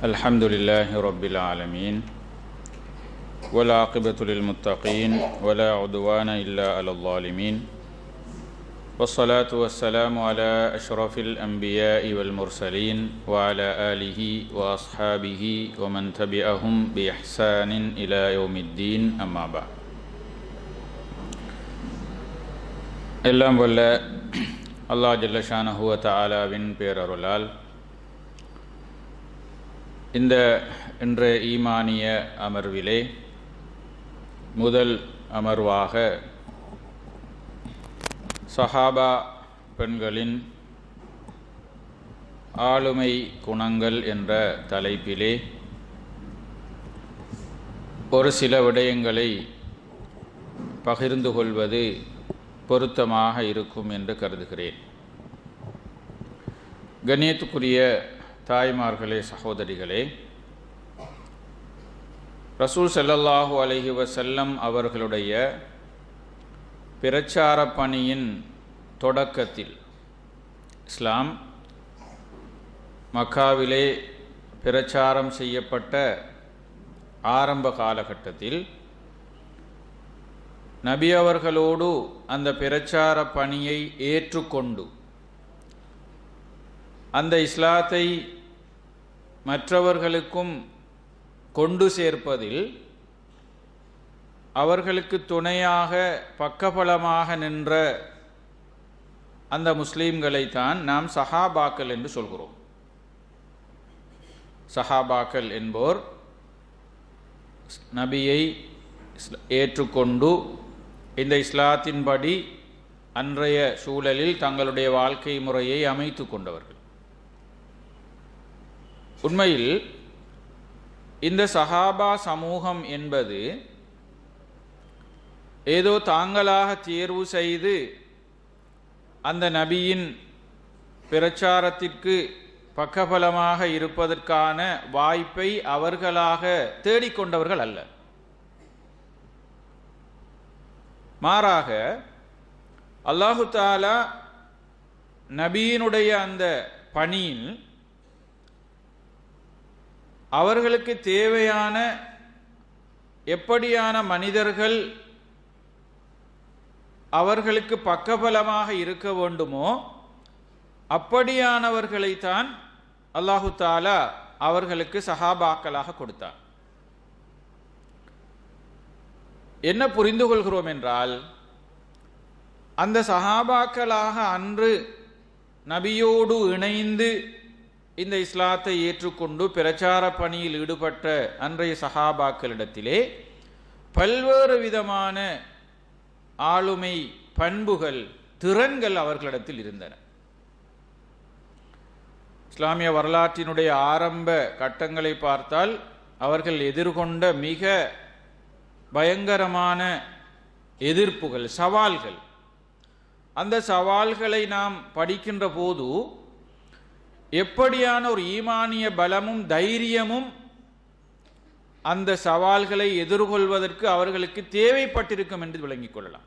الحمد لله رب العالمين والعاقبة للمتقين ولا عدوان إلا على الظالمين والصلاة والسلام على أشرف الأنبياء والمرسلين وعلى آله وأصحابه ومن تبعهم بإحسان إلى يوم الدين أما بعد. எல்லாம் வல்ல அல்லாஹ் ஜல்ல ஷானஹு வ தஆலாவின் பேரருளால் இந்த இன்றைய ஈமானிய அமர்விலே முதல் அமர்வாக சஹாபா பெண்களின் ஆளுமை குணங்கள் என்ற தலைப்பிலே ஒரு சில விடயங்களை பகிர்ந்து கொள்வது பொருத்தமாக இருக்கும் என்று கருதுகிறேன். கண்ணியத்துக்குரிய தாய்மார்களே, சகோதரிகளே, ரசூல் ஸல்லல்லாஹு அலைஹி வஸல்லம் அவர்களுடைய பிரச்சார பணியின் தொடக்கத்தில், இஸ்லாம் மக்காவிலே பிரச்சாரம் செய்யப்பட்ட ஆரம்ப காலகட்டத்தில் நபி அவர்களோடு அந்த பிரச்சார பணியை ஏற்றுக்கொண்டு அந்த இஸ்லாத்தை மற்றவர்களுக்கும் கொண்டு சேர்ப்பதில் அவர்களுக்கு துணையாக பக்கபலமாக நின்ற அந்த முஸ்லீம்களைத்தான் நாம் சஹாபாக்கள் என்று சொல்கிறோம். சஹாபாக்கள் என்போர் நபியை ஏற்றுக்கொண்டு இந்த இஸ்லாத்தின்படி அன்றைய சூழலில் தங்களுடைய வாழ்க்கை முறையை அமைத்து கொண்டவர்கள். உண்மையில் இந்த சஹாபா சமூகம் என்பது ஏதோ தாங்களாக தேர்வு செய்து அந்த நபியின் பிரச்சாரத்திற்கு பக்கபலமாக இருப்பதற்கான வாய்ப்பை அவர்களாக தேடிக்கொண்டவர்கள் அல்ல. மாறாக அல்லாஹு தஆலா நபியினுடைய அந்த பணியில் அவர்களுக்கு தேவையான எப்படியான மனிதர்கள் அவர்களுக்கு பக்கபலமாக இருக்க வேண்டுமோ அப்படியானவர்களைத்தான் அல்லாஹு தஆலா அவர்களுக்கு சஹாபாக்களாக கொடுத்தார். என்ன புரிந்து கொள்கிறோம் என்றால், அந்த சஹாபாக்களாக அன்று நபியோடு இணைந்து இந்த இஸ்லாத்தை ஏற்றுக்கொண்டு பிரச்சார பணியில் ஈடுபட்ட அன்றைய சஹாபாக்களிடத்திலே பல்வேறு விதமான ஆளுமை பண்புகள், திறன்கள் அவர்களிடத்தில் இருந்தன. இஸ்லாமிய வரலாற்றினுடைய ஆரம்ப கட்டங்களை பார்த்தால் அவர்கள் எதிர்கொண்ட மிக பயங்கரமான எதிர்ப்புகள், சவால்கள், அந்த சவால்களை நாம் படிக்கின்ற போது எப்படியான ஒரு ஈமானிய பலமும் தைரியமும் அந்த சவால்களை எதிர்கொள்வதற்கு அவர்களுக்கு தேவைப்பட்டிருக்கும் என்று விளங்கிக் கொள்ளலாம்.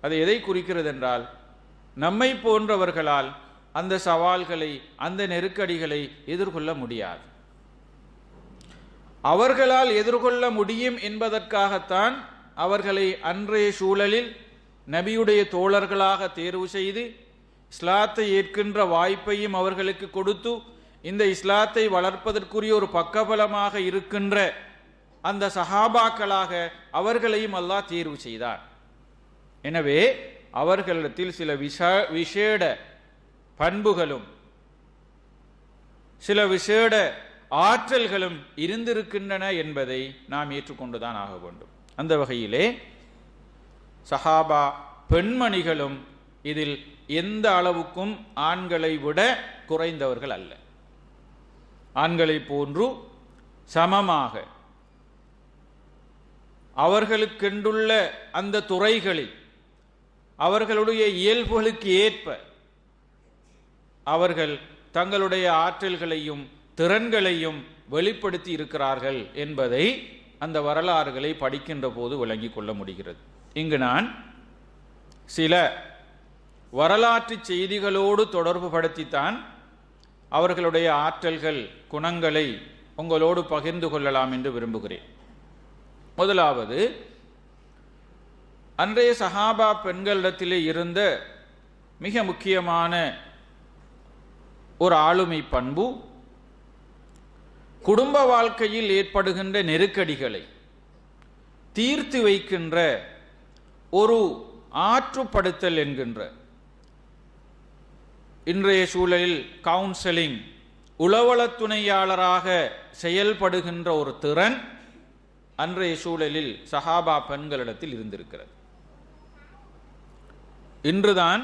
அது எதை குறிக்கிறது என்றால், நம்மை போன்றவர்களால் அந்த சவால்களை, அந்த நெருக்கடிகளை எதிர்கொள்ள முடியாது. அவர்களால் எதிர்கொள்ள முடியும் என்பதற்காகத்தான் அவர்களை அன்றைய சூழலில் நபியுடைய தோழர்களாக தேர்வு செய்து இஸ்லாத்தை ஏற்கின்ற வாய்ப்பையும் அவர்களுக்கு கொடுத்து இந்த இஸ்லாத்தை வளர்ப்பதற்குரிய ஒரு பக்கபலமாக இருக்கின்ற அந்த சஹாபாக்களாக அவர்களையும் அல்லாஹ் தேர்வு செய்தார். எனவே அவர்களிடத்தில் சில விசேட பண்புகளும் சில விசேட ஆற்றல்களும் இருந்திருக்கின்றன என்பதை நாம் ஏற்றுக்கொண்டுதான் ஆக வேண்டும். அந்த வகையிலே சஹாபா பெண்மணிகளும் இதில் எந்த அளவுக்கும் ஆண்களை விட குறைந்தவர்கள் அல்ல. ஆண்களை போன்று சமமாக அவர்களுக்கென்றுள்ள அந்த துறைகளில் அவர்களுடைய இயல்புகளுக்கு ஏற்ப அவர்கள் தங்களுடைய ஆற்றல்களையும் திறன்களையும் வெளிப்படுத்தி இருக்கிறார்கள் என்பதை அந்த வரலாறுகளை படிக்கின்ற போது விளங்கிக் கொள்ள முடிகிறது. இங்கு நான் சில வரலாற்று செய்திகளோடு தொடர்பு படுத்தித்தான் அவர்களுடைய ஆற்றல்கள், குணங்களை உங்களோடு பகிர்ந்து கொள்ளலாம் என்று விரும்புகிறேன். முதலாவது, அன்றைய சஹாபா பெண்களிடத்திலே இருந்த மிக முக்கியமான ஒரு ஆளுமை பண்பு, குடும்ப வாழ்க்கையில் ஏற்படுகின்ற நெருக்கடிகளை தீர்த்து வைக்கின்ற ஒரு ஆற்றுப்படுத்தல் என்கின்ற, இன்றைய சூழலில் கவுன்சிலிங், உளவள துணையாளராக செயல்படுகின்ற ஒரு திறன் அன்றைய சூழலில் சஹாபா பெண்களிடத்தில் இருந்திருக்கிறது. இன்றுதான்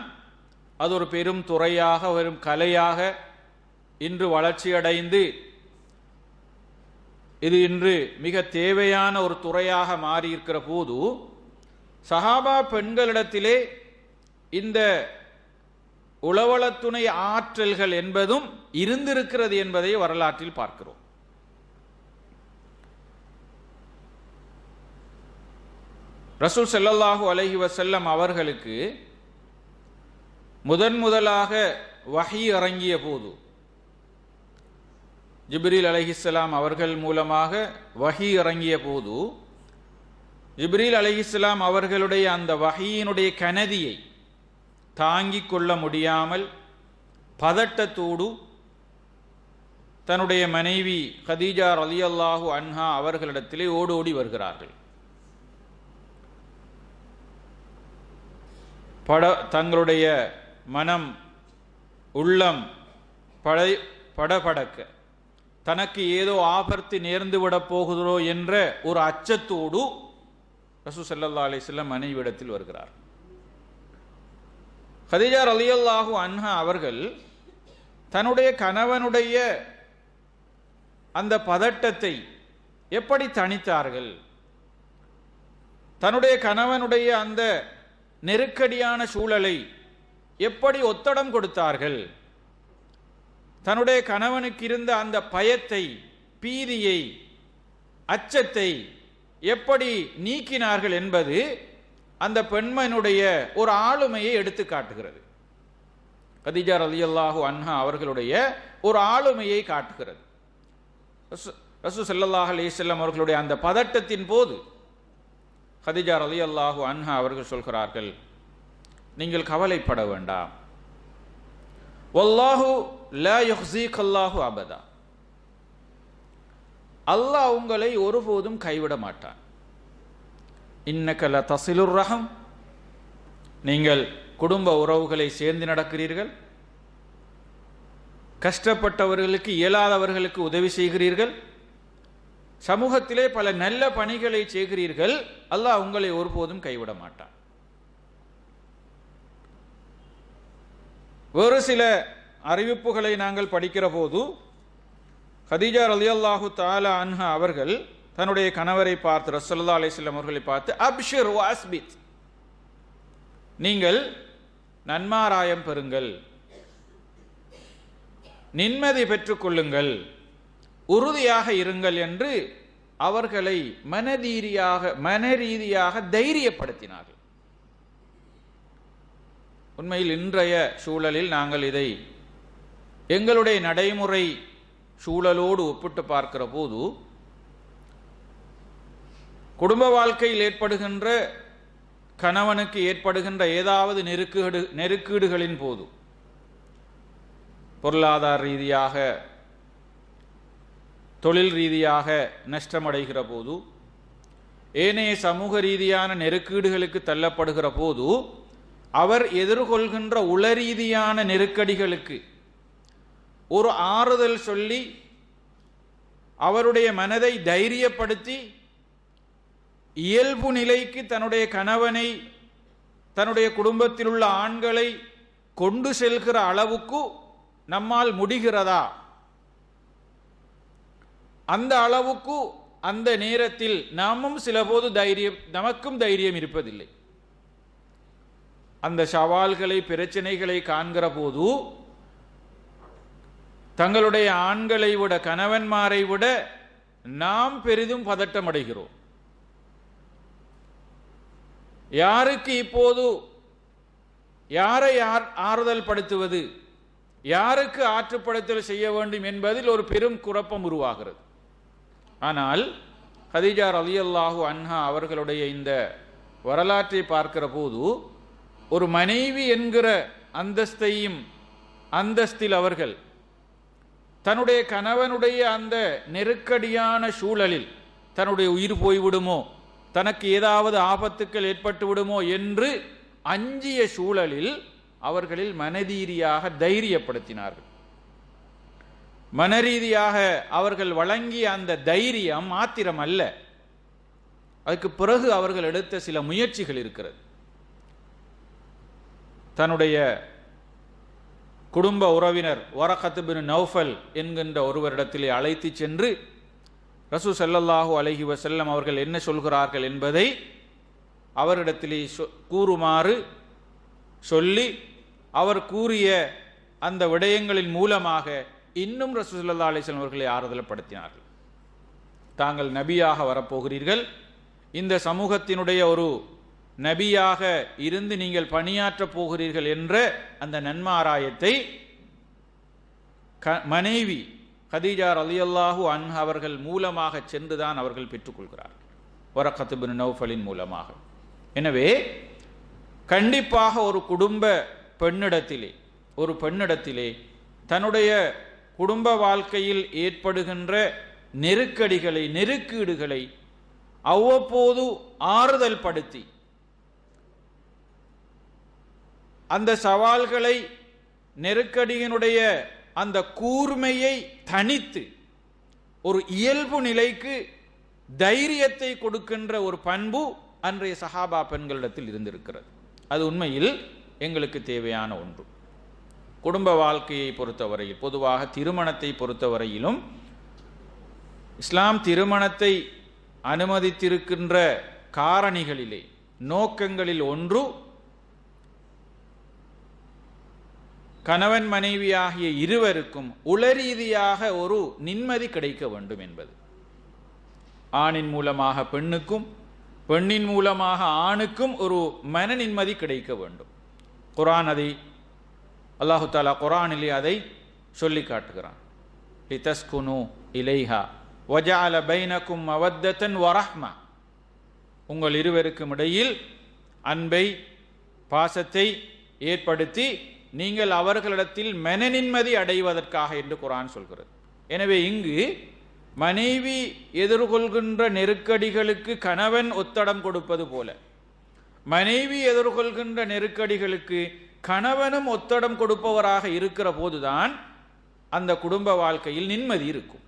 அது ஒரு பெரும் துறையாக, வெறும் கலையாக இன்று வளர்ச்சியடைந்து இது இன்று மிக தேவையான ஒரு துறையாக மாறியிருக்கிற போது, சஹாபா பெண்களிடத்திலே இந்த உளவளத்துணை ஆற்றல்கள் என்பதும் இருந்திருக்கிறது என்பதை வரலாற்றில் பார்க்கிறோம். ரசூல் ஸல்லல்லாஹு அலைஹி வஸல்லம் அவர்களுக்கு முதலாக வஹி இறங்கிய போது, ஜிப்ரீல் அலைஹிஸ்ஸலாம் அவர்கள் மூலமாக வஹி இறங்கிய போது, ஜிப்ரீல் அலைஹிஸ்ஸலாம் அவர்களுடைய அந்த வஹியினுடைய கனதியை தாங்கிக் கொள்ள முடியாமல் பதட்டத்தோடு தன்னுடைய மனைவி கதீஜா ரலியல்லாஹு அன்ஹா அவர்களிடத்திலே ஓடோடி வருகிறார்கள். தங்களுடைய மனம், உள்ளம் படபடக்க, தனக்கு ஏதோ ஆபத்து நேர்ந்து விட போகுதோ என்ற ஒரு அச்சத்தோடு ரசூல் ஸல்லல்லாஹு அலைஹி வஸல்லம் மனைவியிடத்தில் வருகிறார். கதீஜா ரலியல்லாஹு அன்ஹா அவர்கள் தன்னுடைய கணவனுடைய அந்த பதட்டத்தை எப்படி தணித்தார்கள், தன்னுடைய கணவனுடைய அந்த நெருக்கடியான சூழலை எப்படி ஒத்தடம் கொடுத்தார்கள், தன்னுடைய கணவனுக்கு இருந்த அந்த பயத்தை, பீதியை, அச்சத்தை எப்படி நீக்கினார்கள் என்பது அந்த பெண்மனுடைய ஒரு ஆளுமையை எடுத்து காட்டுகிறது. கதீஜா ரலியல்லாஹு அன்ஹா அவர்களுடைய ஒரு ஆளுமையை காட்டுகிறது. ரசூல் ஸல்லல்லாஹு அலைஹி வஸல்லம் அவர்களுடைய அந்த பதட்டத்தின் போது கதீஜா ரலியல்லாஹு அன்ஹா அவர்கள் சொல்கிறார்கள், நீங்கள் கவலைப்பட வேண்டாம், வல்லாஹு லா யுஹ்ஸீகல்லாஹு அபதா, அல்லாஹ் உங்களை ஒருபோதும் கைவிட மாட்டான். இன்னக லதஸிலுர் ரஹம், நீங்கள் குடும்ப உறவுகளை சேர்ந்து நடக்கிறீர்கள், கஷ்டப்பட்டவர்களுக்கு, இயலாதவர்களுக்கு உதவி செய்கிறீர்கள், சமூகத்திலே பல நல்ல பணிகளை செய்கிறீர்கள், அல்லாஹ் உங்களை ஒருபோதும் கைவிட மாட்டான். வேறு சில அறிவிப்புகளை நாங்கள் படிக்கிற போது கதீஜா ரலியல்லாஹு தஆலா அன்ஹா அவர்கள் தன்னுடைய கணவரை பார்த்து, ரசூலுல்லாஹி அலைஹி வஸல்லம் அவர்களை பார்த்து, அப்ஷிர் வ அஸ்பித், நீங்கள் நன்மாராயம் பெறுங்கள், நிம்மதி பெற்றுக் கொள்ளுங்கள், உறுதியாக இருங்கள் என்று அவர்களை மனரீதியாக தைரியப்படுத்தினார்கள். உண்மையில் இன்றைய சூழலில் நாங்கள் இதை எங்களுடைய நடைமுறை சூழலோடு ஒப்பிட்டு பார்க்கிற போது, குடும்ப வாழ்க்கையில் ஏற்படுகின்ற, கணவனுக்கு ஏற்படுகின்ற ஏதாவது நெருக்கீடுகளின் போது, பொருளாதார ரீதியாக, தொழில் ரீதியாக நஷ்டமடைகிற போது, ஏனைய சமூக ரீதியான நெருக்கீடுகளுக்கு தள்ளப்படுகிற போது, அவர் எதிர்கொள்கின்ற உளரீதியான நெருக்கடிகளுக்கு ஒரு ஆறுதல் சொல்லி அவருடைய மனதை தைரியப்படுத்தி இயல்பு நிலைக்கு தன்னுடைய கணவனை, தன்னுடைய குடும்பத்தில் உள்ள ஆண்களை கொண்டு செல்கிற அளவுக்கு நம்மால் முடிகிறதா, அந்த அளவுக்கு அந்த நேரத்தில் நாமும் சிலபோது நமக்கும் தைரியம் இருப்பதில்லை. அந்த சவால்களை, பிரச்சனைகளை காண்கிற போது தங்களுடைய ஆண்களை விட, கணவன்மாரை விட நாம் பெரிதும் பதட்டம் அடைகிறோம். யாருக்கு இப்போது யாரை ஆறுதல் படுத்துவது, யாருக்கு ஆற்றுப்படுத்தல் செய்ய வேண்டும் என்பதில் ஒரு பெரும் குழப்பம் உருவாகிறது. ஆனால் ஹதீஜா ரலியல்லாஹு அன்ஹா அவர்களுடைய இந்த வரலாற்றை பார்க்கிற போது ஒரு மனைவி என்கிற அந்தஸ்தில் அவர்கள் தன்னுடைய கணவனுடைய அந்த நெருக்கடியான சூழலில் தன்னுடைய உயிர் போய்விடுமோ, தனக்கு ஏதாவது ஆபத்துக்கள் ஏற்பட்டு விடுமோ என்று அஞ்சிய சூழலில் அவர்களில் மனதீரியாக தைரியப்படுத்தினார்கள். மனரீதியாக அவர்கள் வழங்கிய அந்த தைரியம் மாத்திரம் அல்ல, அதுக்கு பிறகு அவர்கள் எடுத்த சில முயற்சிகள் இருக்கிறது. தன்னுடைய குடும்ப உறவினர் வரகத் பின் நௌஃபல் என்கின்ற ஒருவரிடத்திலே அழைத்து சென்று ரசூல் ஸல்லல்லாஹு அலைஹி வஸல்லம் அவர்கள் என்ன சொல்கிறார்கள் என்பதை அவரிடத்திலே கூறுமாறு சொல்லி, அவர் கூறிய அந்த விடயங்களின் மூலமாக இன்னும் ரசூல் ஸல்லல்லாஹு அலைஹி வஸல்லம் அவர்களை ஆறுதல்படுத்தினார்கள். தாங்கள் நபியாக வரப்போகிறீர்கள், இந்த சமூகத்தினுடைய ஒரு நபியாக இருந்து நீங்கள் பணியாற்றப் போகிறீர்கள் என்ற அந்த நன்மாராயத்தை மனைவி கதீஜா ரலியல்லாஹு அன்ஹா அவர்கள் மூலமாக சென்றுதான் அவர்கள் பெற்றுக்கொள்கிறார்கள், வரகத் பின் நௌஃபலின் மூலமாக. எனவே கண்டிப்பாக ஒரு பெண்ணிடத்திலே தன்னுடைய குடும்ப வாழ்க்கையில் ஏற்படுகின்ற நெருக்கீடுகளை அவ்வப்போது ஆறுதல் படுத்தி அந்த சவால்களை, நெருக்கடியினுடைய அந்த கூர்மையை தனித்து ஒரு இயல்பு நிலைக்கு தைரியத்தை கொடுக்கின்ற ஒரு பண்பு அன்றைய சஹாபா பெண்களிடத்தில் இருந்திருக்கிறது. அது உண்மையில் எங்களுக்கு தேவையான ஒன்று. குடும்ப வாழ்க்கையை பொறுத்தவரையில், பொதுவாக திருமணத்தை பொறுத்தவரையிலும் இஸ்லாம் திருமணத்தை அனுமதித்திருக்கின்ற காரணிகளிலே, நோக்கங்களில் ஒன்று கணவன் மனைவி ஆகிய இருவருக்கும் உளரீதியாக ஒரு நிம்மதி கிடைக்க வேண்டும் என்பது. ஆணின் மூலமாக பெண்ணுக்கும், பெண்ணின் மூலமாக ஆணுக்கும் ஒரு மன நிம்மதி கிடைக்க வேண்டும். குர்ஆன் அதை, அல்லாஹு தஆலா குர்ஆனிலே அதை சொல்லி காட்டுகிறான். லிதஸ்குனு இலைஹா வஜஅல பைனக்கும் மவத்தன் வரஹ்மா, உங்கள் இருவருக்கும் இடையில் அன்பை, பாசத்தை ஏற்படுத்தி நீங்கள் அவர்களிடத்தில் மன நிம்மதி அடைவதற்காக என்று குர்ஆன் சொல்கிறது. எனவே இங்கு மனைவி எதிர்கொள்கின்ற நெருக்கடிகளுக்கு கணவன் ஒத்தடம் கொடுப்பது போல, மனைவி எதிர்கொள்கின்ற நெருக்கடிகளுக்கு கணவனும் ஒத்தடம் கொடுப்பவராக இருக்கிற போதுதான் அந்த குடும்ப வாழ்க்கையில் நிம்மதி இருக்கும்.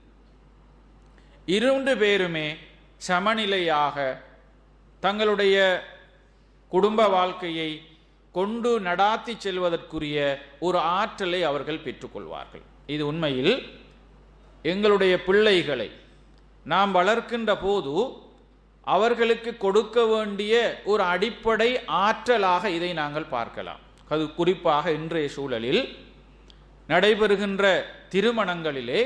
இரண்டு பேருமே சமநிலையாக தங்களுடைய குடும்ப வாழ்க்கையை கொண்டு நடாத்தி செல்வதற்குரிய ஒரு ஆற்றலை அவர்கள் பெற்றுக்கொள்வார்கள். இது உண்மையில் எங்களுடைய பிள்ளைகளை நாம் வளர்க்கின்ற போது அவர்களுக்கு கொடுக்க வேண்டிய ஒரு அடிப்படை ஆற்றலாக இதை நாங்கள் பார்க்கலாம். அது குறிப்பாக இன்றைய சூழலில் நடைபெறுகின்ற திருமணங்களிலே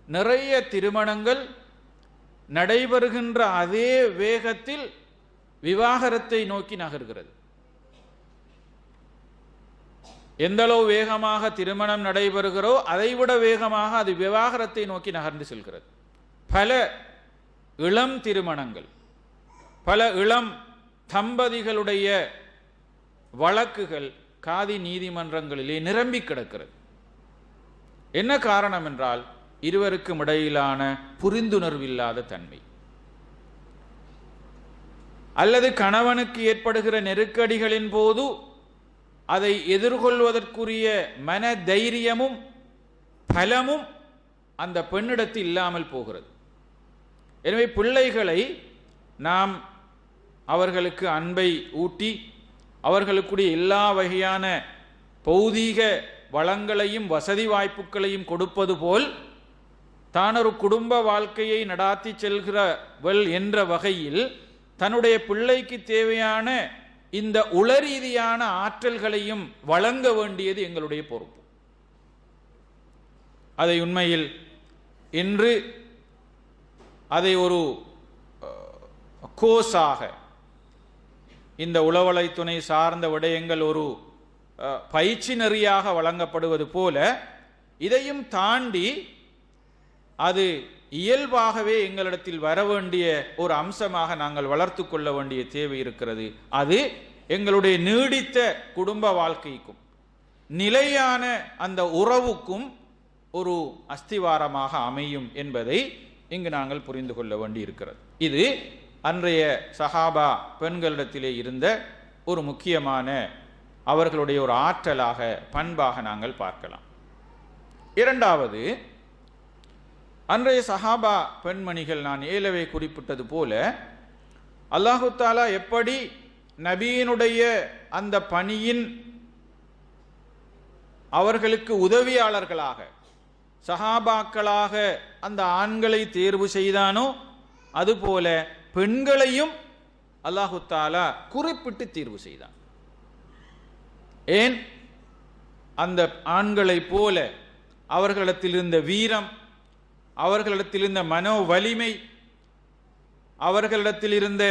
நிறைய திருமணங்கள் நடைபெறுகின்ற அதே வேகத்தில் விவாகரத்தை நோக்கி நகர்கிறது. எந்தளவு வேகமாக திருமணம் நடைபெறுகிறோ அதைவிட வேகமாக அது விவாகரத்தை நோக்கி நகர்ந்து செல்கிறது. பல இளம் திருமணங்கள், பல இளம் தம்பதிகளுடைய வழக்குகள் காதி நீதிமன்றங்களிலே நிரம்பி கிடக்கிறது. என்ன காரணம் என்றால் இருவருக்கும் இடையிலான புரிந்துணர்வில்லாத தன்மை, அல்லது கணவனுக்கு ஏற்படுகிற நெருக்கடிகளின் போது அதை எதிர்கொள்வதற்குரிய மன தைரியமும் பலமும் அந்த பெண்ணிடத்தில் இல்லாமல் போகிறது. எனவே பிள்ளைகளை நாம் அவர்களுக்கு அன்பை ஊட்டி அவர்களுக்குடைய எல்லா வகையான பௌதீக வளங்களையும் வசதி வாய்ப்புகளையும் கொடுப்பது போல் தான் ஒரு குடும்ப வாழ்க்கையை நடாத்தி செல்கிறவள் என்ற வகையில் தன்னுடைய பிள்ளைக்கு தேவையான இந்த உளரீதியான ஆற்றல்களையும் வழங்க வேண்டியது எங்களுடைய பொறுப்பு. அதை உண்மையில் இன்று அதை ஒரு கோஸாக, இந்த உளவலை துணை சார்ந்த விடயங்கள் ஒரு பயிற்சி நெறியாக வழங்கப்படுவது போல இதையும் தாண்டி அது இயல்பாகவே எங்களிடத்தில் வர வேண்டிய ஒரு அம்சமாக நாங்கள் வளர்த்து கொள்ள வேண்டிய தேவை இருக்கிறது. அது எங்களுடைய நீடித்த குடும்ப வாழ்க்கைக்கும் நிலையான அந்த உறவுக்கும் ஒரு அஸ்திவாரமாக அமையும் என்பதை இங்கு நாங்கள் புரிந்து கொள்ள வேண்டி இருக்கிறது. இது அன்றைய சஹாபா பெண்களிடத்திலே இருந்த ஒரு முக்கியமான அவர்களுடைய ஒரு ஆற்றலாக பண்பாக நாங்கள் பார்க்கலாம். இரண்டாவது, அன்றைய சஹாபா பெண்மணிகள் நான் ஏலவே குறிப்பிட்டது போல அல்லாஹு தாலா எப்படி நபியினுடைய அந்த பணியின் அவர்களுக்கு உதவியாளர்களாக சஹாபாக்களாக அந்த ஆண்களை தேர்வு செய்தானோ அதுபோல பெண்களையும் அல்லாஹு தாலா குறிப்பிட்டு தேர்வு செய்தான். ஏன்? அந்த ஆண்களை போல அவர்களிடத்தில் இருந்த வீரம், அவர்களிடத்தில் இருந்த மனோ வலிமை, அவர்களிடத்தில் இருந்த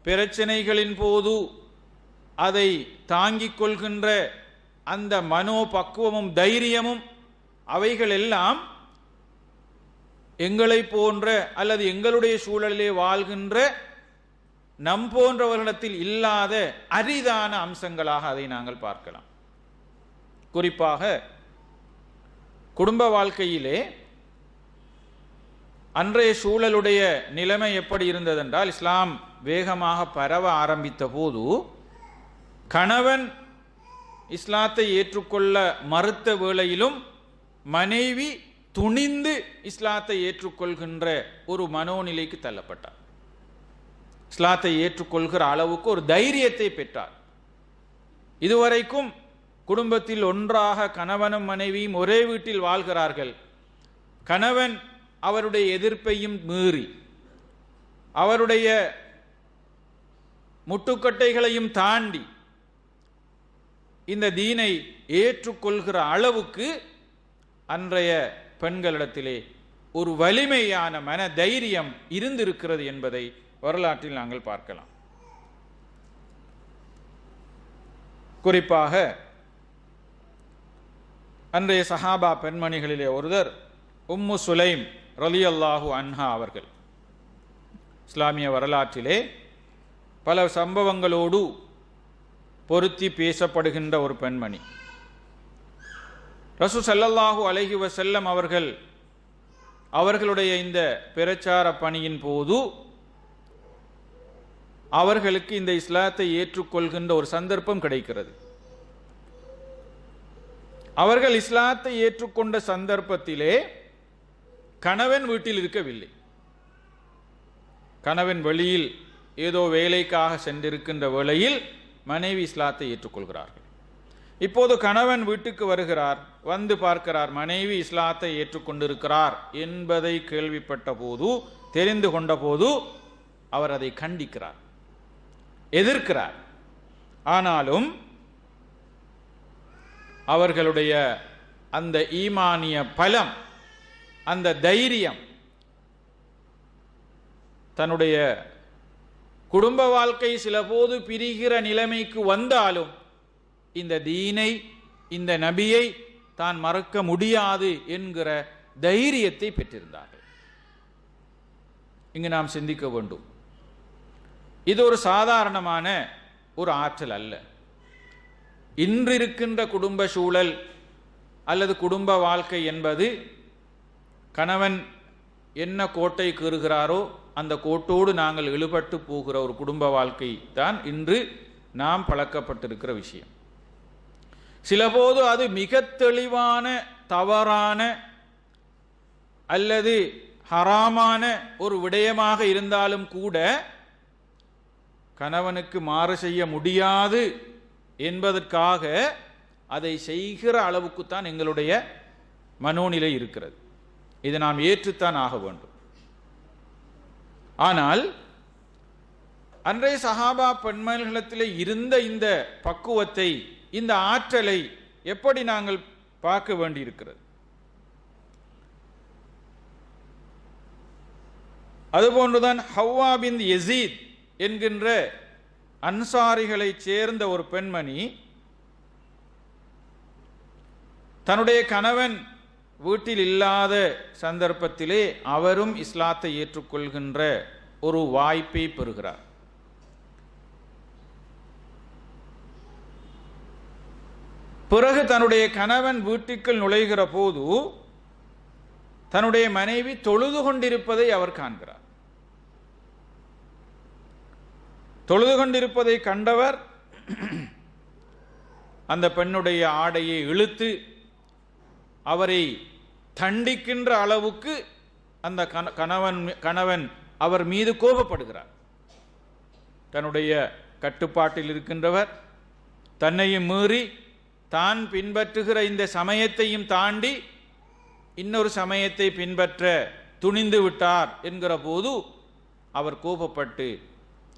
பிரச்சனைகளின் போது அதை தாங்கிக் கொள்கின்ற அந்த மனோ பக்குவமும் தைரியமும் அவைகள் எல்லாம் எங்களை போன்ற அல்லது எங்களுடைய சூழலிலே வாழ்கின்ற நம் போன்றவர்களிடத்தில் இல்லாத அரிதான அம்சங்களாக அதை நாங்கள் பார்க்கலாம். குறிப்பாக குடும்ப வாழ்க்கையிலே அன்றைய சூழலுடைய நிலைமை எப்படி இருந்ததென்றால், இஸ்லாம் வேகமாக பரவ ஆரம்பித்த போது கணவன் இஸ்லாத்தை ஏற்றுக்கொள்ள மறுத்த வேளையிலும் மனைவி துணிந்து இஸ்லாத்தை ஏற்றுக்கொள்கின்ற ஒரு மனோநிலைக்கு தள்ளப்பட்டார். இஸ்லாத்தை ஏற்றுக்கொள்கிற அளவுக்கு ஒரு தைரியத்தை பெற்றார். இதுவரைக்கும் குடும்பத்தில் ஒன்றாக கணவனும் மனைவியும் ஒரே வீட்டில் வாழ்கிறார்கள். கணவன் அவருடைய எதிர்ப்பையும் மீறி அவருடைய முட்டுக்கட்டைகளையும் தாண்டி இந்த தீனை ஏற்றுக்கொள்கிற அளவுக்கு அன்றைய பெண்களிடத்திலே ஒரு வலிமையான மன தைரியம் இருந்திருக்கிறது என்பதை வரலாற்றில் நாங்கள் பார்க்கலாம். குறிப்பாக அன்றைய சஹாபா பெண்மணிகளிலே ஒருவர் உம்மு சுலைம் ரலியல்லாஹு அன்ஹா அவர்கள். இஸ்லாமிய வரலாற்றிலே பல சம்பவங்களோடு பொருத்தி பேசப்படுகின்ற ஒரு பெண்மணி. ரசூல் ஸல்லல்லாஹு அலைஹி வஸல்லம் அவர்களுடைய இந்த பிரச்சார பணியின் போது அவர்களுக்கு இந்த இஸ்லாத்தை ஏற்றுக்கொள்கின்ற ஒரு சந்தர்ப்பம் கிடைக்கிறது. அவர்கள் இஸ்லாத்தை ஏற்றுக்கொண்ட சந்தர்ப்பத்திலே கணவன் வீட்டில் இருக்கவில்லை. கணவன் வெளியில் ஏதோ வேலைக்காக சென்றிருக்கின்ற வேளையில் மனைவி இஸ்லாத்தை ஏற்றுக்கொள்கிறார்கள். இப்போது கணவன் வீட்டுக்கு வருகிறார், வந்து பார்க்கிறார், மனைவி இஸ்லாத்தை ஏற்றுக்கொண்டிருக்கிறார் என்பதை கேள்விப்பட்ட போது, தெரிந்து கொண்ட போது அவர் அதை கண்டிக்கிறார், எதிர்க்கிறார். ஆனாலும் அவர்களுடைய அந்த ஈமானிய பலம், அந்த தைரியம், தன்னுடைய குடும்ப வாழ்க்கை சில போது பிரிகிற நிலைமைக்கு வந்தாலும் இந்த தீனை, இந்த நபியை தான் மறக்க முடியாது என்கிற தைரியத்தை பெற்றிருந்தார்கள். இங்கு நாம் சிந்திக்க வேண்டும், இது ஒரு சாதாரணமான ஒரு ஆற்றல் அல்ல. இன்று இருக்கின்ற குடும்ப சூழல் அல்லது குடும்ப வாழ்க்கை என்பது கணவன் என்ன கோட்டை கீறுகிறாரோ அந்த கோட்டோடு நாங்கள் இழுபட்டு போகிற ஒரு குடும்ப வாழ்க்கை தான் இன்று நாம் பழக்கப்பட்டிருக்கிற விஷயம். சிலபோது அது மிக தெளிவான தவறான அல்லது ஹராமான ஒரு விடயமாக இருந்தாலும் கூட கணவனுக்கு மாறு செய்ய முடியாது என்பதற்காக அதை செய்கிற அளவுக்குத்தான் எங்களுடைய மனோநிலை இருக்கிறது. இதை நாம் ஏற்றுத்தான் ஆக வேண்டும். ஆனால் அன்றைய சஹாபா பெண்மணிகளிடத்திலே இருந்த இந்த பக்குவத்தை, இந்த ஆற்றலை எப்படி நாங்கள் பார்க்க வேண்டியிருக்கிறது? அதுபோன்றுதான் ஹவ்வா பின்த் யஸீத் என்கின்ற அன்சாரிகளை சேர்ந்த ஒரு பெண்மணி தன்னுடைய கணவன் வீட்டில் இல்லாத சந்தர்ப்பத்திலே அவரும் இஸ்லாத்தை ஏற்றுக்கொள்கின்ற ஒரு வாய்ப்பை பெறுகிறார். பிறகு தன்னுடைய கணவன் வீட்டுக்குள் நுழைகிற போது தன்னுடைய மனைவி தொழுது கொண்டிருப்பதை அவர் காண்கிறார். தொழுது கொண்டிருப்பதை கண்டவர் அந்த பெண்ணுடைய ஆடையை இழுத்து அவரை தண்டிக்கின்ற அளவுக்கு அந்த கணவன் அவர் மீது கோபப்படுகிறார். தன்னுடைய கட்டுப்பாட்டில் இருக்கின்றவர் தன்னையும் மீறி தான் பின்பற்றுகிற இந்த சமயத்தையும் தாண்டி இன்னொரு சமயத்தை பின்பற்ற துணிந்து விட்டார் என்கிற போது அவர் கோபப்பட்டு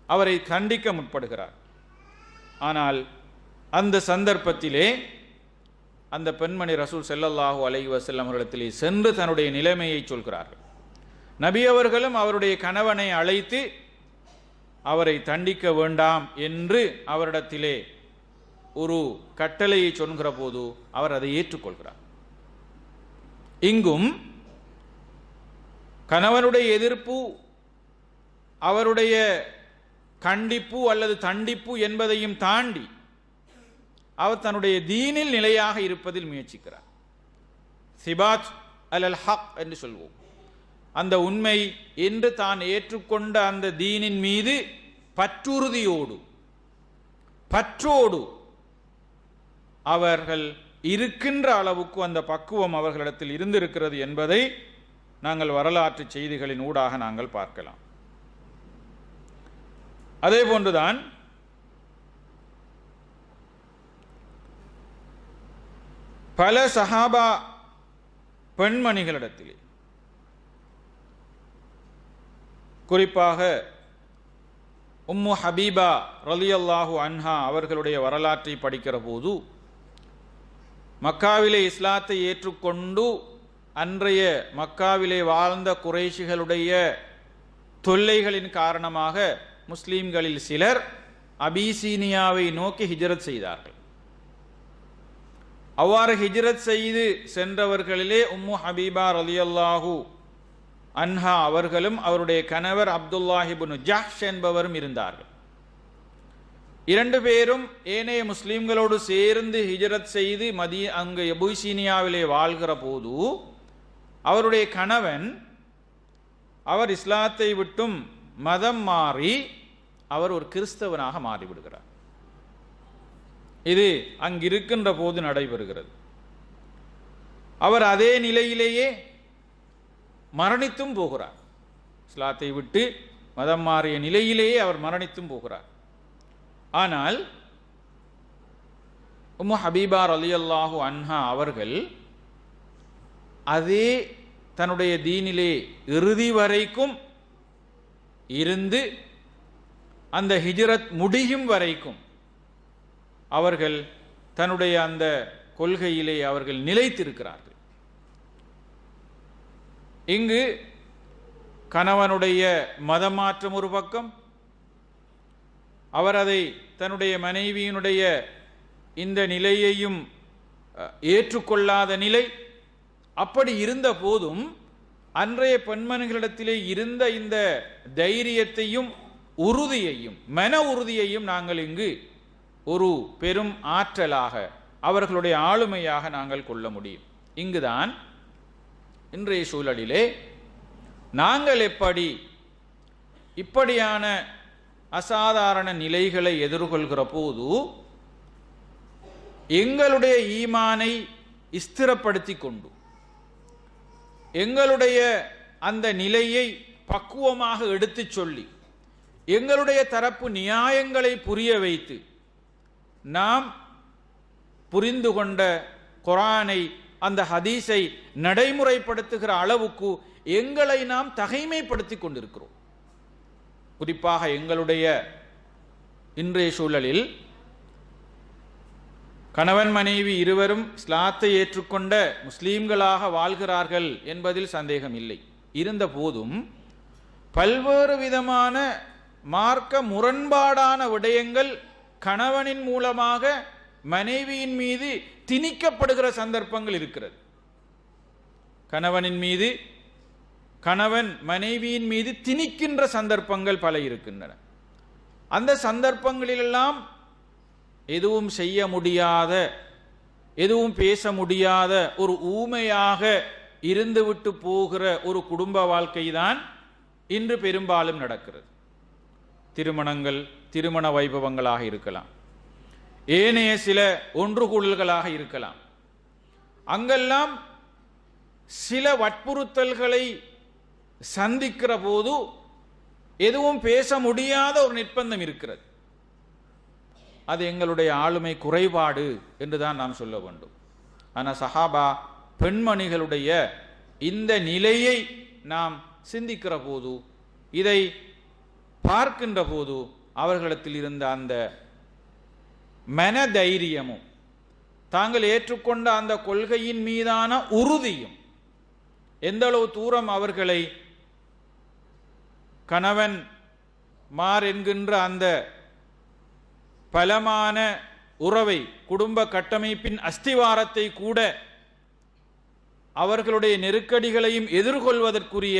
அவரை கண்டிக்க முற்படுகிறார். ஆனால் அந்த சந்தர்ப்பத்திலே அந்த பெண்மணி ரசூல் ஸல்லல்லாஹு அலைஹி வஸல்லம் அவர்களிடத்திலே சென்று தன்னுடைய நிலைமையை சொல்கிறார்கள். நபி அவர்களும் அவருடைய கணவனை அழைத்து அவரை தண்டிக்க வேண்டாம் என்று அவரிடத்திலே ஒரு கட்டளையை சொல்கிற போது அவர் அதை ஏற்றுக்கொள்கிறார். இங்கும் கணவனுடைய எதிர்ப்பு, அவருடைய கண்டிப்பு அல்லது தண்டிப்பு என்பதையும் தாண்டி அவர் தன்னுடைய தீனில் நிலையாக இருப்பதில் முயற்சிக்கிறார். சிபாத் அல் ஹக் என்று சொல்வோம். அந்த உண்மை என்று தான் ஏற்றுக்கொண்ட அந்த தீனின் மீது பற்றோடு அவர்கள் இருக்கின்ற அளவுக்கு அந்த பக்குவம் அவர்களிடத்தில் இருந்திருக்கிறது என்பதை நாங்கள் வரலாற்று செய்திகளின் ஊடாக நாங்கள் பார்க்கலாம். அதே போன்றுதான் பல சஹாபா பெண்மணிகளிடத்திலே, குறிப்பாக உம்மு ஹபீபா ரலியல்லாஹு அன்ஹா அவர்களுடைய வரலாற்றை படிக்கிற போது மக்காவிலே இஸ்லாத்தை ஏற்றுக்கொண்டு அன்றைய மக்காவிலே வாழ்ந்த குறைஷிகளுடைய தொல்லைகளின் காரணமாக முஸ்லீம்களில் சிலர் அபிசீனியாவை நோக்கி ஹிஜ்ரத் செய்தார்கள். அவ்வாறு ஹிஜ்ரத் செய்து சென்றவர்களிலே உம்மு ஹபீபா ரலியல்லாஹு அன்ஹா அவர்களும் அவருடைய கணவர் அப்துல்லாஹ் இப்னு ஜஹ்ஷ் என்பவரும் இருந்தார்கள். இரண்டு பேரும் ஏனைய முஸ்லீம்களோடு சேர்ந்து ஹிஜ்ரத் செய்து அங்கு அபிசீனியாவிலே வாழ்கிற போது அவருடைய கணவன் அவர் இஸ்லாத்தை விட்டும் மதம் மாறி அவர் ஒரு கிறிஸ்தவனாக மாறிவிடுகிறார். இது அங்கிருக்கின்ற போது நடைபெறுகிறது. அவர் அதே நிலையிலேயே மரணித்தும் போகிறார். இஸ்லாத்தை விட்டு மதம் மாறிய நிலையிலேயே அவர் மரணித்தும் போகிறார். ஆனால் உம்மு ஹபீபா ரலியல்லாஹு அன்ஹா அவர்கள் அதே தன்னுடைய தீனிலே இறுதி வரைக்கும் இருந்து அந்த ஹிஜ்ரத் முடியும் வரைக்கும் அவர்கள் தன்னுடைய அந்த கொள்கையிலே அவர்கள் நிலைத்திருக்கிறார்கள். இங்கு கணவனுடைய மதமாற்றம் ஒரு பக்கம், அவர் அதை தன்னுடைய மனைவியினுடைய இந்த நிலையையும் ஏற்றுக்கொள்ளாத நிலை. அப்படி இருந்த போதும் அன்றைய பெண்மணிகளிடத்திலே இருந்த இந்த தைரியத்தையும் உறுதியையும் மன உறுதியையும் நாங்கள் இங்கு ஒரு பெரும் ஆற்றலாக அவர்களுடைய ஆளுமையாக நாங்கள் கொள்ள முடியும். இங்குதான் இன்றைய சூழலிலே நாங்கள் எப்படி இப்படியான அசாதாரண நிலைகளை எதிர்கொள்கிற போது எங்களுடைய ஈமானை ஸ்திரப்படுத்தி கொண்டு எங்களுடைய அந்த நிலையை பக்குவமாக எடுத்துச் சொல்லி எங்களுடைய தரப்பு நியாயங்களை புரிய வைத்து நாம் புரிந்து கொண்ட குர்ஆனை அந்த ஹதீஸை நடைமுறைப்படுத்துகிற அளவுக்கு எங்களை நாம் தகைமைப்படுத்தி கொண்டிருக்கிறோம். குறிப்பாக எங்களுடைய இன்றைய சூழலில் கணவன் மனைவி இருவரும் இஸ்லாத்தை ஏற்றுக்கொண்ட முஸ்லீம்களாக வாழ்கிறார்கள் என்பதில் சந்தேகம் இல்லை. இருந்த போதும் பல்வேறு விதமான மார்க்க முரண்பாடான விடயங்கள் கணவனின் மூலமாக மனைவியின் மீது திணிக்கப்படுகிற சந்தர்ப்பங்கள் இருக்கிறது. கணவன் மனைவியின் மீது திணிக்கின்ற சந்தர்ப்பங்கள் பல இருக்கின்றன. அந்த சந்தர்ப்பங்களிலெல்லாம் எதுவும் செய்ய முடியாத, எதுவும் பேச முடியாத ஒரு ஊமையாக இருந்துவிட்டு போகிற ஒரு குடும்ப வாழ்க்கை தான் இன்று பெரும்பாலும் நடக்கிறது. திருமண வைபவங்களாக இருக்கலாம், ஏனைய சில ஒன்றுகூடல்களாக இருக்கலாம். அங்கெல்லாம் சில வற்புறுத்தல்களை சந்திக்கிற போது எதுவும் பேச முடியாத ஒரு நிர்பந்தம் இருக்கிறது. அது எங்களுடைய ஆளுமை குறைபாடு என்றுதான் நாம் சொல்ல வேண்டும். ஆனால் சஹாபா பெண்மணிகளுடைய இந்த நிலையை நாம் சிந்திக்கிற போது, இதை பார்க்கின்ற போது, அவர்களிடத்தில் இருந்த அந்த மனதைரியமும் தாங்கள் ஏற்றுக்கொண்ட அந்த கொள்கையின் மீதான உறுதியும் எந்த அளவு தூரம் அவர்களை கணவன் மார் என்கின்ற அந்த பலமான உறவை, குடும்ப கட்டமைப்பின் அஸ்திவாரத்தை கூட அவர்களுடைய நெருக்கடிகளையும் எதிர்கொள்வதற்குரிய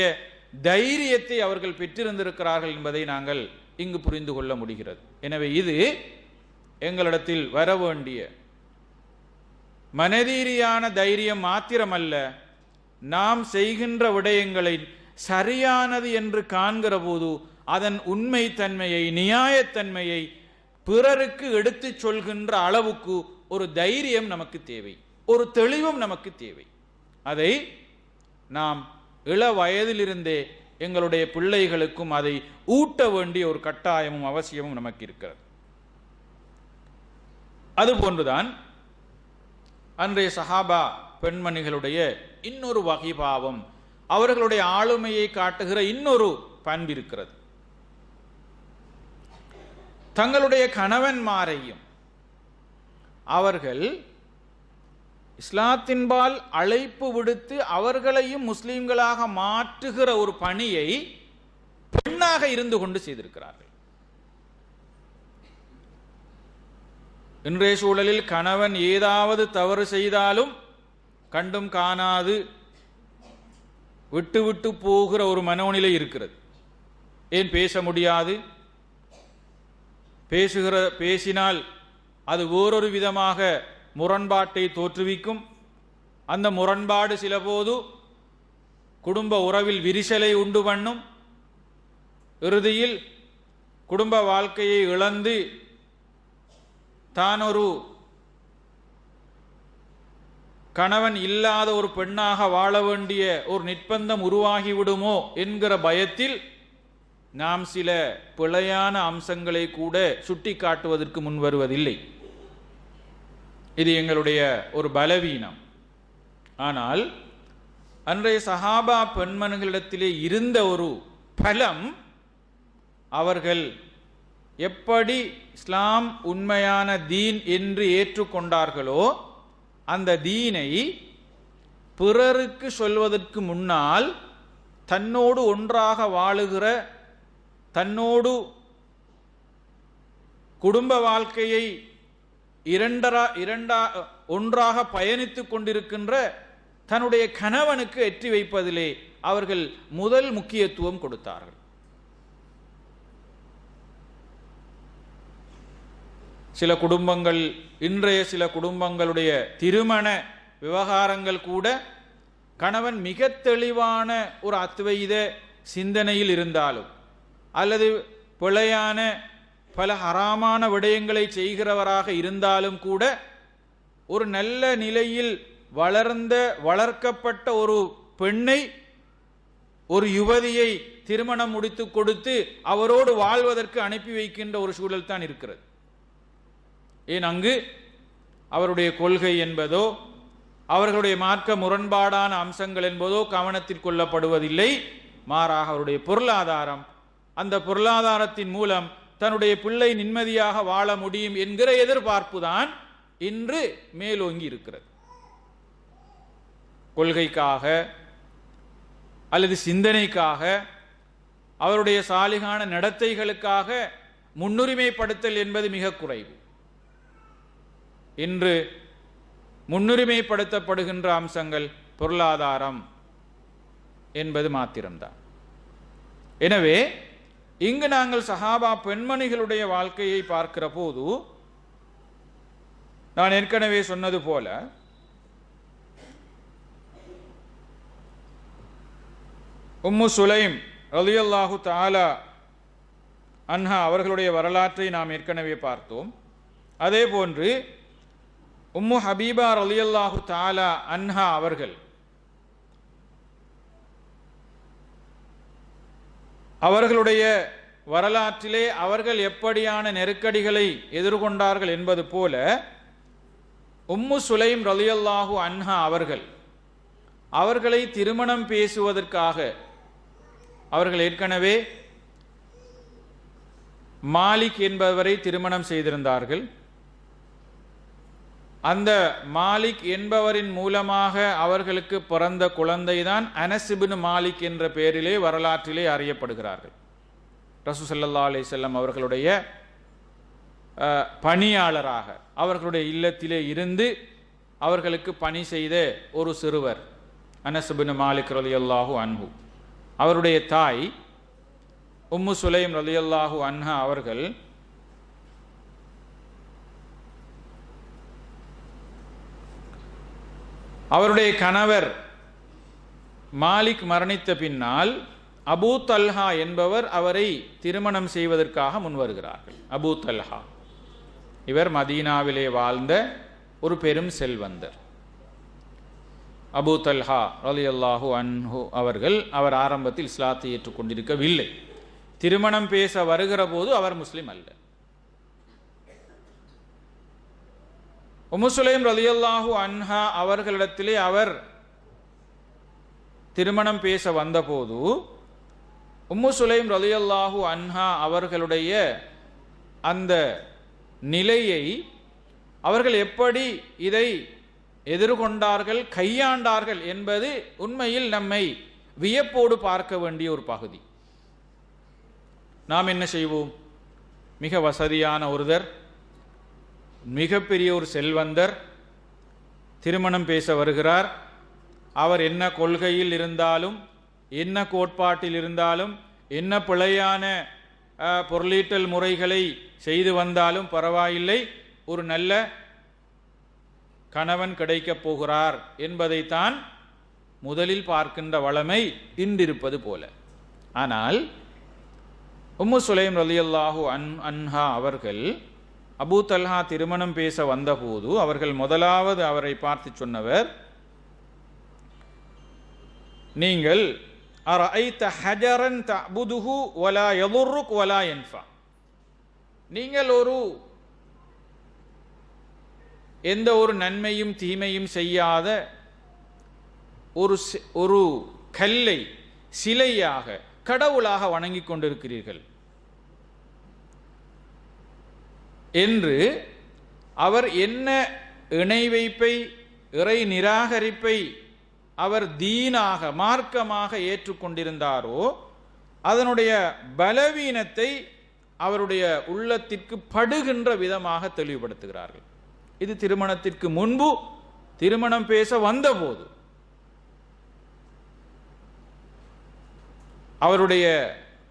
தைரியத்தை அவர்கள் பெற்றிருந்திருக்கிறார்கள் என்பதை நாங்கள் இங்கு புரிந்து கொள்ள முடிகிறது. எனவே இது எங்களிடத்தில் வர வேண்டிய மனதீரியான தைரியம் மாத்திரமல்ல, நாம் செய்கின்ற விடயங்களை சரியானது என்று காண்கிற போது அதன் உண்மை தன்மையை, நியாயத்தன்மையை பிறருக்கு எடுத்து சொல்கின்ற அளவுக்கு ஒரு தைரியம் நமக்கு தேவை, ஒரு தெளிவும் நமக்கு தேவை. அதை நாம் இள வயதிலிருந்தே எங்களுடைய பிள்ளைகளுக்கும் அதை ஊட்ட வேண்டிய ஒரு கட்டாயமும் அவசியமும் நமக்கு இருக்கிறது. அதுபோன்றுதான் அன்றைய சஹாபா பெண்மணிகளுடைய இன்னொரு வகைபாவம், அவர்களுடைய ஆளுமையை காட்டுகிற இன்னொரு பண்பு இருக்கிறது. தங்களுடைய கணவன்மாரையும் அவர்கள் இஸ்லாத்தின்பால் அழைப்பு விடுத்து அவர்களையும் முஸ்லிம்களாக மாற்றுகிற ஒரு பணியை பெண்ணாக இருந்து கொண்டு செய்திருக்கிறார்கள். இன்றைய சூழலில் கணவன் ஏதாவது தவறு செய்தாலும் கண்டும் காணாது விட்டு விட்டு போகிற ஒரு மனோநிலை இருக்கிறது. ஏன் பேச முடியாது? பேசினால் அது வேறொரு விதமாக முரண்பாட்டை தோற்றுவிக்கும். அந்த முரண்பாடு சில போது குடும்ப உறவில் விரிசலை உண்டு பண்ணும். இறுதியில் குடும்ப வாழ்க்கையை இழந்து தான் ஒரு கணவன் இல்லாத ஒரு பெண்ணாக வாழ வேண்டிய ஒரு நிர்பந்தம் உருவாகிவிடுமோ என்கிற பயத்தில் நாம் சில பிழையான அம்சங்களை கூட சுட்டி காட்டுவதற்கு முன் வருவதில்லை. இது எங்களுடைய ஒரு பலவீனம். ஆனால் அன்றைய சஹாபா பெண்மணிகளிடத்திலே இருந்த ஒரு பலம், அவர்கள் எப்படி இஸ்லாம் உண்மையான தீன் என்று ஏற்றுக்கொண்டார்களோ அந்த தீனை பிறருக்கு சொல்வதற்கு முன்னால் தன்னோடு ஒன்றாக வாழுகிற, தன்னோடு குடும்ப வாழ்க்கையை ஒன்றாக பயணித்துக் கொண்டிருக்கின்ற தன்னுடைய கணவனுக்கு எற்றி வைப்பதிலே அவர்கள் முதல் முக்கியத்துவம் கொடுத்தார்கள். சில குடும்பங்கள், இன்றைய சில குடும்பங்களுடைய திருமண விவகாரங்கள் கூட கணவன் மிக தெளிவான ஒரு அத்வைத சிந்தனையில் இருந்தாலும் அல்லது பிழையான பல ஹராமான விடயங்களை செய்கிறவராக இருந்தாலும் கூட ஒரு நல்ல நிலையில் வளர்க்கப்பட்ட ஒரு பெண்ணை, ஒரு யுவதியை திருமணம் முடித்து கொடுத்து அவரோடு வாழ்வதற்கு அனுப்பி வைக்கின்ற ஒரு சூழல் தான் இருக்கிறது. ஏன் அங்கு அவருடைய கொள்கை என்பதோ அவர்களுடைய மார்க்க முரண்பாடான அம்சங்கள் என்பதோ கவனத்தில் கொள்ளப்படுவதில்லை. மாறாக அவருடைய பொருளாதாரம், அந்த பொருளாதாரத்தின் மூலம் தன்னுடைய பிள்ளை நிம்மதியாக வாழ முடியும் என்கிற எதிர்பார்ப்பு தான் இன்று மேலோங்கி இருக்கிறது. கொள்கைக்காக அல்லது சிந்தனைக்காக, அவருடைய சாலிகான நடத்தைகளுக்காக முன்னுரிமைப்படுத்தல் என்பது மிக குறைவு. இன்று முன்னுரிமைப்படுத்தப்படுகின்ற அம்சங்கள் பொருளாதாரம் என்பது மாத்திரம்தான். எனவே இங்கு நாங்கள் சஹாபா பெண்மணிகளுடைய வாழ்க்கையை பார்க்கிற போது நான் ஏற்கனவே சொன்னது போல உம்மு சுலைம் ரலியல்லாஹு தஆலா அன்ஹா அவர்களுடைய வரலாற்றை நாம் ஏற்கனவே பார்த்தோம். அதே போன்று உம்மு ஹபீபா ரலியல்லாஹு தஆலா அன்ஹா அவர்களுடைய வரலாற்றிலே அவர்கள் எப்படியான நெருக்கடிகளை எதிர்கொண்டார்கள் என்பது போல உம்மு சுலைம் ரலியல்லாஹு அன்ஹா அவர்களை திருமணம் பேசுவதற்காக அவர்கள் ஏற்கனவே மாலிக் என்பவரை திருமணம் செய்திருந்தார்கள். அந்த மாலிக் என்பவரின் மூலமாக அவர்களுக்கு பிறந்த குழந்தைதான் அனஸ் இப்னு மாலிக் என்ற பெயரிலே வரலாற்றிலே அறியப்படுகிறார்கள். ரசூல் ஸல்லல்லாஹு அலைஹி வஸல்லம் அவர்களுடைய பணியாளராக அவர்களுடைய இல்லத்திலே இருந்து அவர்களுக்கு பணி செய்த ஒரு சிறுவர் அனஸ் இப்னு மாலிக் ரலியல்லாஹு அன்ஹு. அவருடைய தாய் உம்மு சுலைம் ரலியல்லாஹு அன்ஹா அவருடைய கணவர் மாலிக் மரணித்த பின்னால் அபூ தல்ஹா என்பவர் அவரை திருமணம் செய்வதற்காக முன்வருகிறார்கள். அபூ தல்ஹா இவர் மதீனாவிலே வாழ்ந்த ஒரு பெரும் செல்வந்தர். அபூ தல்ஹா ரலியல்லாஹு அன்ஹு அவர் ஆரம்பத்தில் இஸ்லாத்தை ஏற்றுக்கொண்டிருக்கவில்லை. திருமணம் பேச வருகிற போது அவர் முஸ்லிம் அல்ல. உம்மு சுலைம் ரலியல்லாஹு அன்ஹா அவர்களிடத்திலே அவர் திருமணம் பேச வந்தபோது உம்மு சுலைம் ரலியல்லாஹு அன்ஹா அவர்களுடைய அந்த நிலையை அவர்கள் எப்படி இதை எதிர்கொண்டார்கள், கையாண்டார்கள் என்பது உண்மையில் நம்மை வியப்போடு பார்க்க வேண்டிய ஒரு பகுதி. நாம் என்ன செய்வோம்? மிக வசதியான ஒருவர், மிகப்பெரிய ஒரு செல்வந்தர் திருமணம் பேச வருகிறார். அவர் என்ன கொள்கையில் இருந்தாலும், என்ன கோட்பாட்டில் இருந்தாலும், என்ன பிழையான பொருளீட்டல் முறைகளை செய்து வந்தாலும் பரவாயில்லை, ஒரு நல்ல கணவன் கிடைக்கப் போகிறார் என்பதைத்தான் முதலில் பார்க்கின்ற வளமை இன்றிருப்பது போல. ஆனால் உம்மு சுலைம் ரலியல்லாஹு அன்ஹா அவர்கள் அபூ தல்ஹா திருமணம் பேச வந்தபோது அவர்கள் முதலாவது அவரை பார்த்து சொன்னவர், நீங்கள் அரஐத ஹஜரன் தஅபுதுஹு வலா யதுர்ருக் வலா யன்ஃபா, நீங்கள் எந்த ஒரு நன்மையும் தீமையும் செய்யாத ஒரு கல்லை சிலையாக கடவுளாக வணங்கிக் கொண்டிருக்கிறீர்கள் என்று அவர் என்ன இணை வைப்பை, இறை நிராகரிப்பை அவர் தீனாக மார்க்கமாக ஏற்றுக்கொண்டிருந்தாரோ அதனுடைய பலவீனத்தை அவருடைய உள்ளத்திற்கு படுகின்ற விதமாக தெளிவுபடுத்துகிறார்கள். இது திருமணத்திற்கு முன்பு, திருமணம் பேச வந்தபோது அவருடைய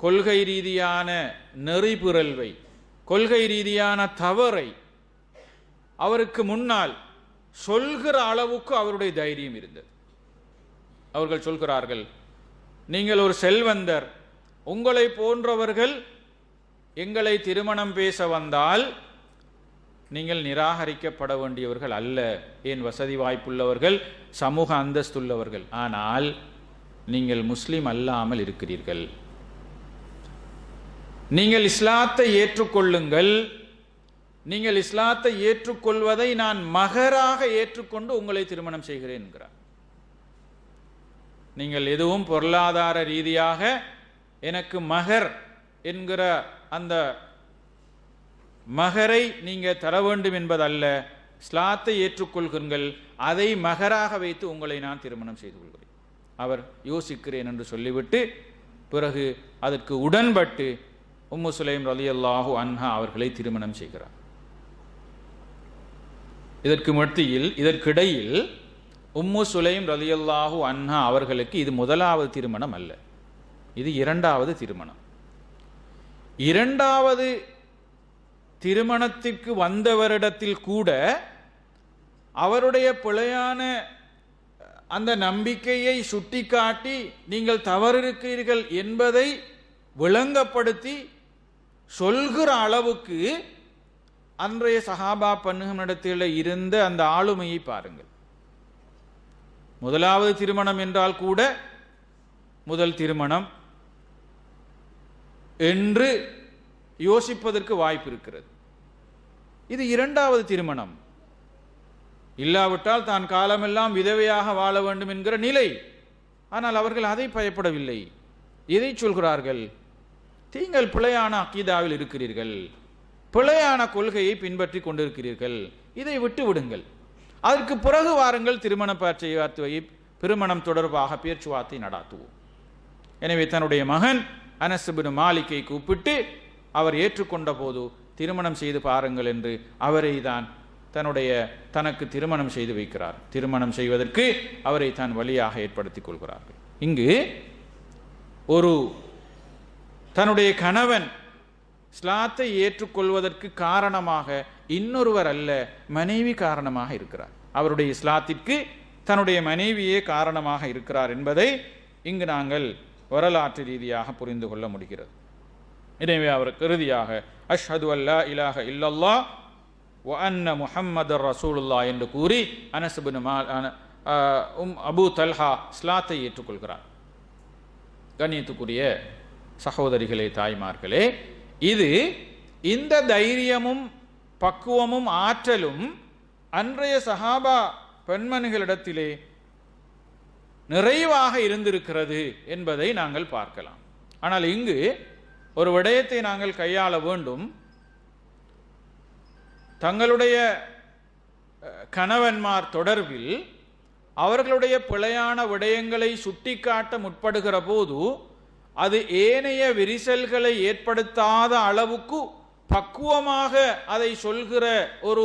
கொள்கை ரீதியான நெறிபிறழ்வை, கொள்கை ரீதியான தவறை அவருக்கு முன்னால் சொல்கிற அளவுக்கு அவருடைய தைரியம் இருந்தது. அவர்கள் சொல்கிறார்கள், நீங்கள் ஒரு செல்வந்தர், உங்களை போன்றவர்கள் எங்களை திருமணம் பேச வந்தால் நீங்கள் நிராகரிக்கப்பட வேண்டியவர்கள் அல்ல, ஏன் வசதி வாய்ப்புள்ளவர்கள், சமூக அந்தஸ்துள்ளவர்கள். ஆனால் நீங்கள் முஸ்லிம் அல்லாமல் இருக்கிறீர்கள். நீங்கள் இஸ்லாத்தை ஏற்றுக்கொள்ளுங்கள். நீங்கள் இஸ்லாத்தை ஏற்றுக்கொள்வதை நான் மகராக ஏற்றுக்கொண்டு உங்களை திருமணம் செய்கிறேன் என்கிறார். நீங்கள் எதுவும் பொருளாதார ரீதியாக எனக்கு மகர் என்கிற அந்த மகரை நீங்க தர வேண்டும் என்பதல்ல, இஸ்லாத்தை ஏற்றுக்கொள்கிறீர்கள், அதை மகராக வைத்து உங்களை நான் திருமணம் செய்து கொள்கிறேன். அவர் யோசிக்கிறேன் என்று சொல்லிவிட்டு பிறகு அதற்கு உடன்பட்டு உம்மு சுலைம் ரலியல்லாஹு அன்ஹா அவர்களை திருமணம் செய்கிறார். இதற்கிடையில் உம்மு சுலைம் ரலியல்லாஹு அன்ஹா அவர்களுக்கு இது முதலாவது திருமணம் அல்ல, இது இரண்டாவது திருமணம். இரண்டாவது திருமணத்திற்கு வந்தவரிடத்தில் கூட அவருடைய பிழையான அந்த நம்பிக்கையை சுட்டிக்காட்டி நீங்கள் தவறிருக்கிறீர்கள் என்பதை விளங்கப்படுத்தி சொல்கிற அளவுக்கு அன்றைய சஹாபா பெண்களிடத்தில் இருந்த அந்த ஆளுமையை பாருங்கள். முதலாவது திருமணம் என்றால் கூட முதல் திருமணம் என்று யோசிப்பதற்கு வாய்ப்பு இருக்கிறது. இது இரண்டாவது திருமணம், இல்லாவிட்டால் தான் காலமெல்லாம் விதவையாக வாழ வேண்டும் என்கிற நிலை. ஆனால் அவர்கள் அதை பயப்படவில்லை. எதை சொல்கிறார்கள்? நீங்கள் பிழையான அக்கீதாவில் இருக்கிறீர்கள், பிழையான கொள்கையை பின்பற்றி கொண்டிருக்கிறீர்கள், இதை விட்டு விடுங்கள், அதற்கு பிறகு வாருங்கள் திருமண பேச்சுவார்த்தையை திருமணம் தொடர்பாக பேச்சுவார்த்தை நடாத்துவோம். எனவே தன்னுடைய மகன் அனஸ் இப்னு மாலிக்கை கூப்பிட்டு அவர் ஏற்றுக்கொண்ட போது திருமணம் செய்து பாருங்கள் என்று அவரை தான் தனக்கு திருமணம் செய்து வைக்கிறார். திருமணம் செய்வதற்கு அவரை தான் வழியாக ஏற்படுத்திக் கொள்கிறார்கள். இங்கு ஒரு தன்னுடைய கணவன் இஸ்லாத்தை ஏற்றுக்கொள்வதற்கு காரணமாக இன்னொருவர் அல்ல, மனைவி காரணமாக இருக்கிறார். அவருடைய இஸ்லாத்திற்கு தன்னுடைய மனைவியே காரணமாக இருக்கிறார் என்பதை இங்கு நாங்கள் வரலாற்று ரீதியாக புரிந்து கொள்ள முடிகிறது. எனவே அவர் இறுதியாக அஷ்ஹது அல்லா இலாஹ இல்லல்லாஹ் வ அன்ன முஹம்மதர் ரசூலுல்லாஹ் என்று கூறி அனஸ் இப்னு அபூ தல்ஹா இஸ்லாத்தை ஏற்றுக்கொள்கிறார். கண்ணியத்துக்குரிய சகோதரிகளே, தாய்மார்களே, இந்த தைரியமும் பக்குவமும் ஆற்றலும் அன்றைய சஹாபா பெண்மணிகளிடத்திலே நிறைவாக இருந்திருக்கிறது என்பதை நாங்கள் பார்க்கலாம். ஆனால் இங்கு ஒரு விடயத்தை நாங்கள் கையாள வேண்டும். தங்களுடைய கணவன்மார் தொடர்பில் அவர்களுடைய பிழையான விடயங்களை சுட்டிக்காட்ட முற்படுகிற போது அது ஏனைய விரிசல்களை ஏற்படுத்தாத அளவுக்கு பக்குவமாக அதை சொல்கிற ஒரு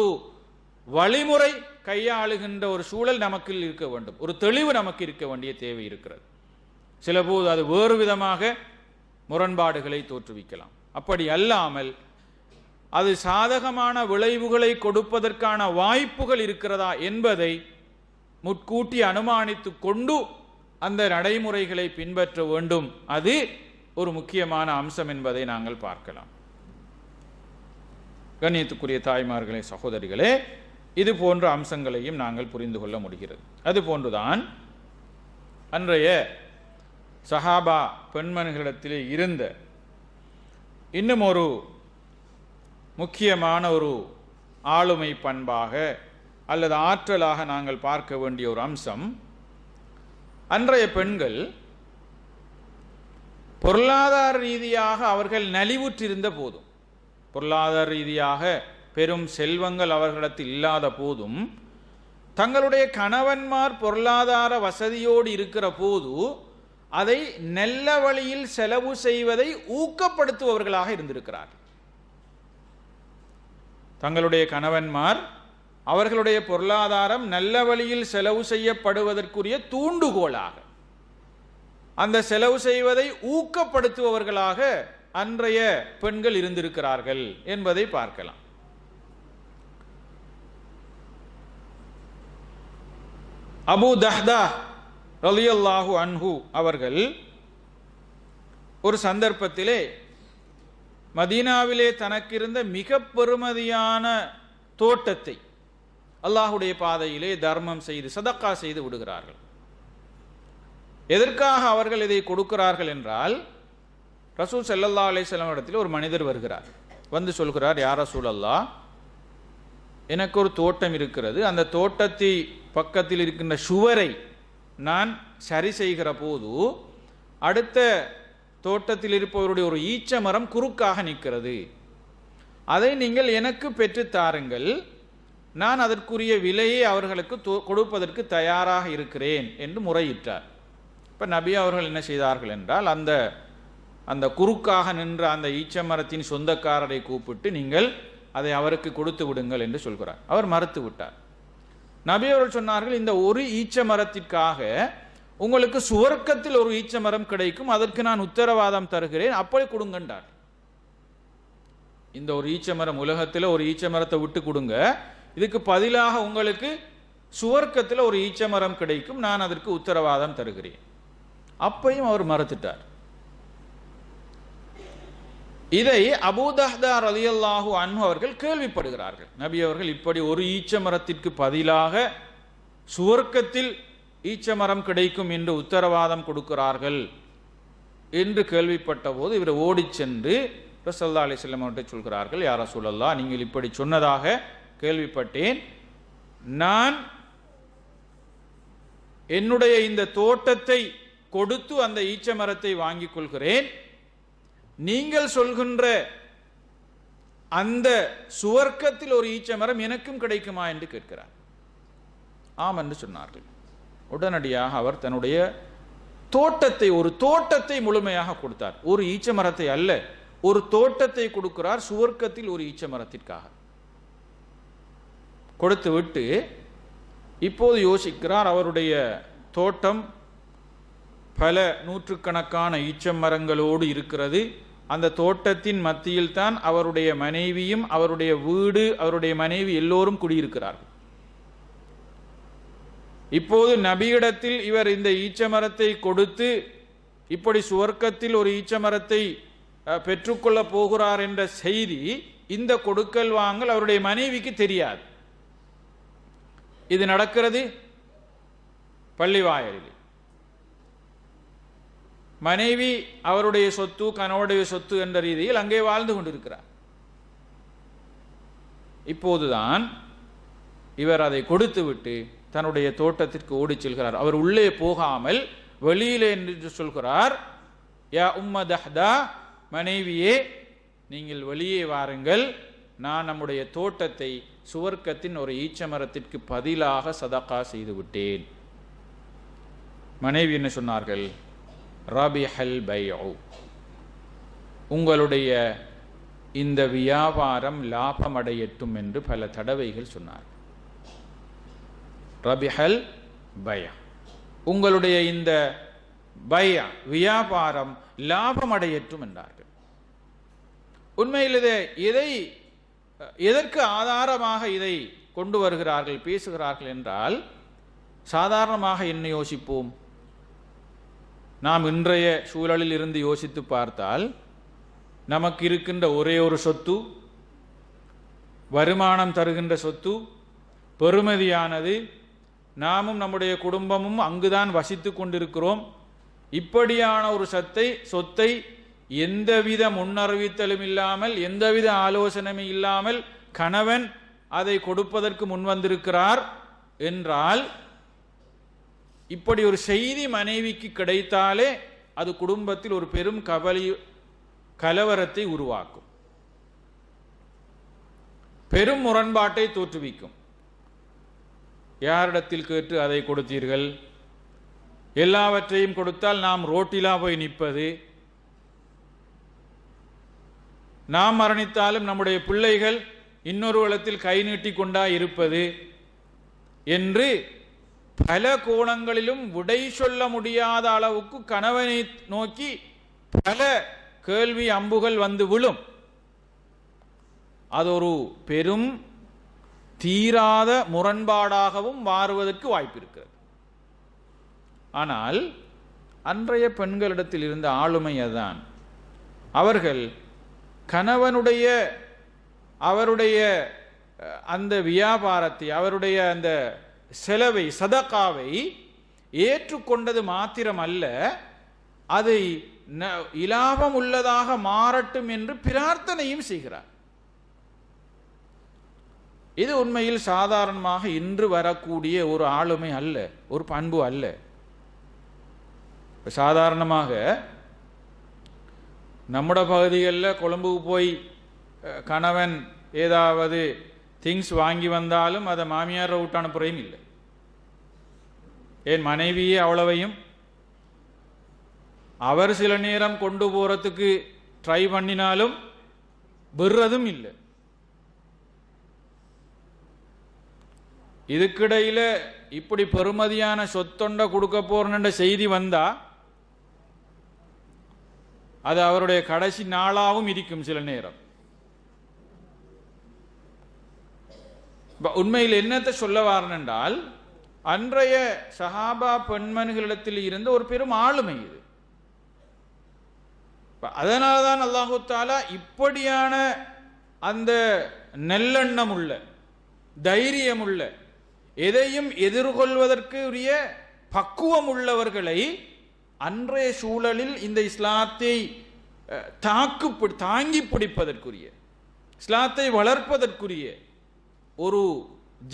வழிமுறை கையாளுகின்ற ஒரு சூழல் நமக்கு இருக்க வேண்டும், ஒரு தெளிவு நமக்கு இருக்க வேண்டிய தேவை இருக்கிறது. சில போது அது வேறு விதமாக முரண்பாடுகளை தோற்றுவிக்கலாம். அப்படி அல்லாமல் அது சாதகமான விளைவுகளை கொடுப்பதற்கான வாய்ப்புகள் இருக்கிறதா என்பதை முன்கூட்டி அனுமானித்து கொண்டு அந்த நடைமுறைகளை பின்பற்ற வேண்டும். அது ஒரு முக்கியமான அம்சம் என்பதை நாங்கள் பார்க்கலாம். கண்ணியத்துக்குரிய தாய்மார்களே, சகோதரிகளே, இது போன்ற அம்சங்களையும் நாங்கள் புரிந்து கொள்ள முடிகிறது. அதுபோன்றுதான் அன்றைய சஹாபா பெண்மணிகளிடத்திலே இருந்த இன்னும் ஒரு முக்கியமான ஒரு ஆளுமை பண்பாக அல்லது ஆற்றலாக நாங்கள் பார்க்க வேண்டிய ஒரு அம்சம், அன்றைய பெண்கள் பொருளாதார ரீதியாக அவர்கள் நலிவுற்றிருந்த போதும், பொருளாதார ரீதியாக பெரும் செல்வங்கள் அவர்களிடத்தில் இல்லாத போதும், தங்களுடைய கணவன்மார் பொருளாதார வசதியோடு இருக்கிற போது அதை நல்ல வழியில் செலவு செய்வதை ஊக்கப்படுத்துபவர்களாக இருந்திருக்கிறார். தங்களுடைய கணவன்மார் அவர்களுடைய பொருளாதாரம் நல்ல வழியில் செலவு செய்யப்படுவதற்குரிய தூண்டுகோலாக, அந்த செலவு செய்வதை ஊக்கப்படுத்துபவர்களாக அன்றைய பெண்கள் இருந்திருக்கிறார்கள் என்பதை பார்க்கலாம். அபூ தஹ்தா ரலியல்லாஹு அன்ஹு அவர்கள் ஒரு சந்தர்ப்பத்திலே மதீனாவிலே தனக்கிருந்த மிக பெருமதியான தோட்டத்தை அல்லாஹுடைய பாதையிலே தர்மம் செய்து சதக்கா செய்து விடுகிறார்கள். எதற்காக அவர்கள் இதை கொடுக்கிறார்கள் என்றால், ரசூல் ஸல்லல்லாஹு அலைஹி வஸல்லம் இடத்தில் ஒரு மனிதர் வருகிறார், வந்து சொல்கிறார், யா ரசூலல்லாஹ், எனக்கு ஒரு தோட்டம் இருக்கிறது, அந்த தோட்டத்தை பக்கத்தில் இருக்கின்ற சுவரை நான் சரி செய்கிற போது அடுத்த தோட்டத்தில் இருப்பவருடைய ஒரு ஈச்ச மரம் குறுக்காக நிற்கிறது, அதை நீங்கள் எனக்கு பெற்றுத் தாருங்கள், நான் அதற்குரிய விலையை அவர்களுக்கு கொடுப்பதற்கு தயாராக இருக்கிறேன் என்று முறையிட்டார். இப்போ நபி அவர்கள் என்ன செய்தார்கள் என்றால், அந்த குறுக்காக நின்ற அந்த ஈச்ச மரத்தின் சொந்தக்காரரை கூப்பிட்டு நீங்கள் அதை அவருக்கு கொடுத்து விடுங்கள் என்று சொல்கிறார். அவர் மறுத்து விட்டார். நபி அவர்கள் சொன்னார்கள், இந்த ஒரு ஈச்ச மரத்திற்காக உங்களுக்கு சுவர்க்கத்தில் ஒரு ஈச்ச மரம் கிடைக்கும், அதற்கு நான் உத்தரவாதம் தருகிறேன், அப்படி கொடுங்கன்றார். இந்த ஒரு ஈச்ச மரம், உலகத்தில் ஒரு ஈச்ச மரத்தை விட்டு கொடுங்க, இதுக்கு பதிலாக உங்களுக்கு சுவர்க்கத்தில் ஒரு ஈச்ச மரம் கிடைக்கும், நான் அதற்கு உத்தரவாதம் தருகிறேன். அப்பையும் அவர் மறுத்துட்டார். இதை அபூ தஹ்தா ரலியல்லாஹு அன்ஹு அவர்கள் கேள்விப்படுகிறார்கள். நபி அவர்கள் இப்படி ஒரு ஈச்ச மரத்திற்கு பதிலாக சுவர்க்கத்தில் ஈச்ச மரம் கிடைக்கும் என்று உத்தரவாதம் கொடுக்கிறார்கள் என்று கேள்விப்பட்ட போது இவர் ஓடி சென்று ரசூலுல்லாஹி அலைஹி வஸல்லம் அவர்கிட்ட சொல்கிறார்கள், யா ரசூலல்லாஹ், நீங்கள் இப்படி சொன்னதாக கேள்விப்பட்டேன், நான் என்னுடைய இந்த தோட்டத்தை கொடுத்து அந்த ஈச்ச மரத்தை வாங்கிக் கொள்கிறேன், நீங்கள் சொல்கின்ற அந்த சுவர்க்கத்தில் ஒரு ஈச்ச மரம் எனக்கும் கிடைக்குமா என்று கேட்கிறார். ஆம் என்று சொன்னார்கள். உடனடியாக அவர் தன்னுடைய தோட்டத்தை, ஒரு தோட்டத்தை முழுமையாக கொடுத்தார். ஒரு ஈச்ச மரத்தை அல்ல, ஒரு தோட்டத்தை கொடுக்கிறார் சுவர்க்கத்தில் ஒரு ஈச்ச மரத்திற்காக. கொடுத்து விட்டு இப்போது யோசிக்கிறார், அவருடைய தோட்டம் பல நூற்றுக்கணக்கான ஈச்ச மரங்களோடு இருக்கிறது. அந்த தோட்டத்தின் மத்தியில் தான் அவருடைய மனைவியும் அவருடைய வீடு, அவருடைய மனைவி எல்லோரும் குடியிருக்கிறார்கள். இப்போது நபியிடத்தில் இவர் இந்த ஈச்ச மரத்தை கொடுத்து இப்படி சுவர்க்கத்தில் ஒரு ஈச்ச மரத்தை பெற்றுக்கொள்ள போகிறார் என்ற செய்தி, இந்த கொடுக்கல் வாங்கல் அவருடைய மனைவிக்கு தெரியாது. இது நடக்கிறது பள்ளிவாயலில். மனைவி அவருடைய சொத்து, கணவனுடைய சொத்து என்ற ரீதியில் அங்கே வாழ்ந்து கொண்டிருக்கிறார். இப்போதுதான் இவர் அதை கொடுத்து விட்டு தன்னுடைய தோட்டத்திற்கு ஓடி செல்கிறார். அவர் உள்ளே போகாமல் வெளியிலே என்று சொல்கிறார், யா உம்ம தஹ்தா, மனைவியே நீங்கள் வெளியே வாருங்கள், நான் நம்முடைய தோட்டத்தை சுவர்க்கத்தின் ஒரு ஈச்ச மரத்திற்கு பதிலாக சதகா செய்து விட்டேன். மனைவி என்ன சொன்னார்கள், ரபிஹல் பைஉ, உங்களுடைய இந்த வியாபாரம் லாபமடையட்டும் என்று பல தடவைகள் சொன்னார். ரபிஹல் பய, உங்களுடைய இந்த பய வியாபாரம் லாபம் அடையட்டும் என்றார்கள். உண்மையில் இதை எதற்கு ஆதாரமாக இதை கொண்டு வருகிறார்கள், பேசுகிறார்கள் என்றால், சாதாரணமாக என்ன யோசிப்போம், நாம் இன்றைய சூழலில் இருந்து யோசித்து பார்த்தால், நமக்கு இருக்கின்ற ஒரே ஒரு சொத்து, வருமானம் தருகின்ற சொத்து, பெறுமதியானது, நாமும் நம்முடைய குடும்பமும் அங்குதான் வசித்து கொண்டிருக்கிறோம். இப்படியான ஒரு சொத்தை எந்தவித முன்னறிவித்தலும் இல்லாமல், எந்தவித ஆலோசனையும் இல்லாமல் கணவன் அதை கொடுப்பதற்கு முன்வந்திருக்கிறார் என்றால், இப்படி ஒரு செய்தி மனைவிக்கு கிடைத்தாலே அது குடும்பத்தில் ஒரு பெரும் கலவரத்தை உருவாக்கும், பெரும் முரண்பாட்டை தோற்றுவிக்கும். யாரிடத்தில் கேட்டு அதை கொடுத்தீர்கள், எல்லாவற்றையும் கொடுத்தால் நாம் ரோட்டிலா போய் நிற்பது, நாம் மரணித்தாலும் நம்முடைய பிள்ளைகள் இன்னொரு வளத்தில் கை நீட்டி கொண்டா இருப்பது என்று பல கோணங்களிலும் விடை சொல்ல முடியாத அளவுக்கு கணவனை நோக்கி பல கேள்வி அம்புகள் வந்து விழும். அது ஒரு பெரும் தீராத முரண்பாடாகவும் மாறுவதற்கு வாய்ப்பு இருக்கிறது. ஆனால் அன்றைய பெண்களிடத்தில் இருந்த ஆளுமை அதுதான். அவர்கள் அவருடைய அந்த வியாபாரத்தை, அவருடைய அந்த செலவை, சதகாவை ஏற்றுக்கொண்டது மாத்திரம் அல்ல, அதை இலாபம் உள்ளதாக மாறட்டும் என்று பிரார்த்தனையும் செய்கிறார். இது உண்மையில் சாதாரணமாக இன்று வரக்கூடிய ஒரு ஆளுமை அல்ல, ஒரு பண்பு அல்ல. சாதாரணமாக நம்முடைய பகுதிகளில் கொழும்புக்கு போய் கணவன் ஏதாவது திங்ஸ் வாங்கி வந்தாலும் அதை மாமியார் விட்டு அனுப்புறையும் இல்லை. என் மனைவியே அவ்வளவையும் அவர் சில நேரம் கொண்டு போறதுக்கு ட்ரை பண்ணினாலும் விடுறதும் இல்லை. இதுக்கிடையில் இப்படி பெறுமதியான சொத்தொண்ட கொடுக்க போறேன்ற செய்தி வந்தா அது அவருடைய கடைசி நாளாகவும் இருக்கும் சில நேரம். உண்மையில் என்னத்தை சொல்ல வாரனென்றால், அன்றைய சஹாபா பெண்மணிகளிடத்தில் இருந்த ஒரு பெரும் ஆளுமை இது. அதனால்தான் அல்லாஹு தாலா இப்படியான அந்த நல்லெண்ணம் உள்ள, தைரியம் உள்ள, எதையும் எதிர்கொள்வதற்கு உரிய பக்குவம் உள்ளவர்களை அன்றைய சூழலில் இந்த இஸ்லாத்தை தாங்கி பிடிப்பதற்குரிய, இஸ்லாத்தை வளர்ப்பதற்குரிய ஒரு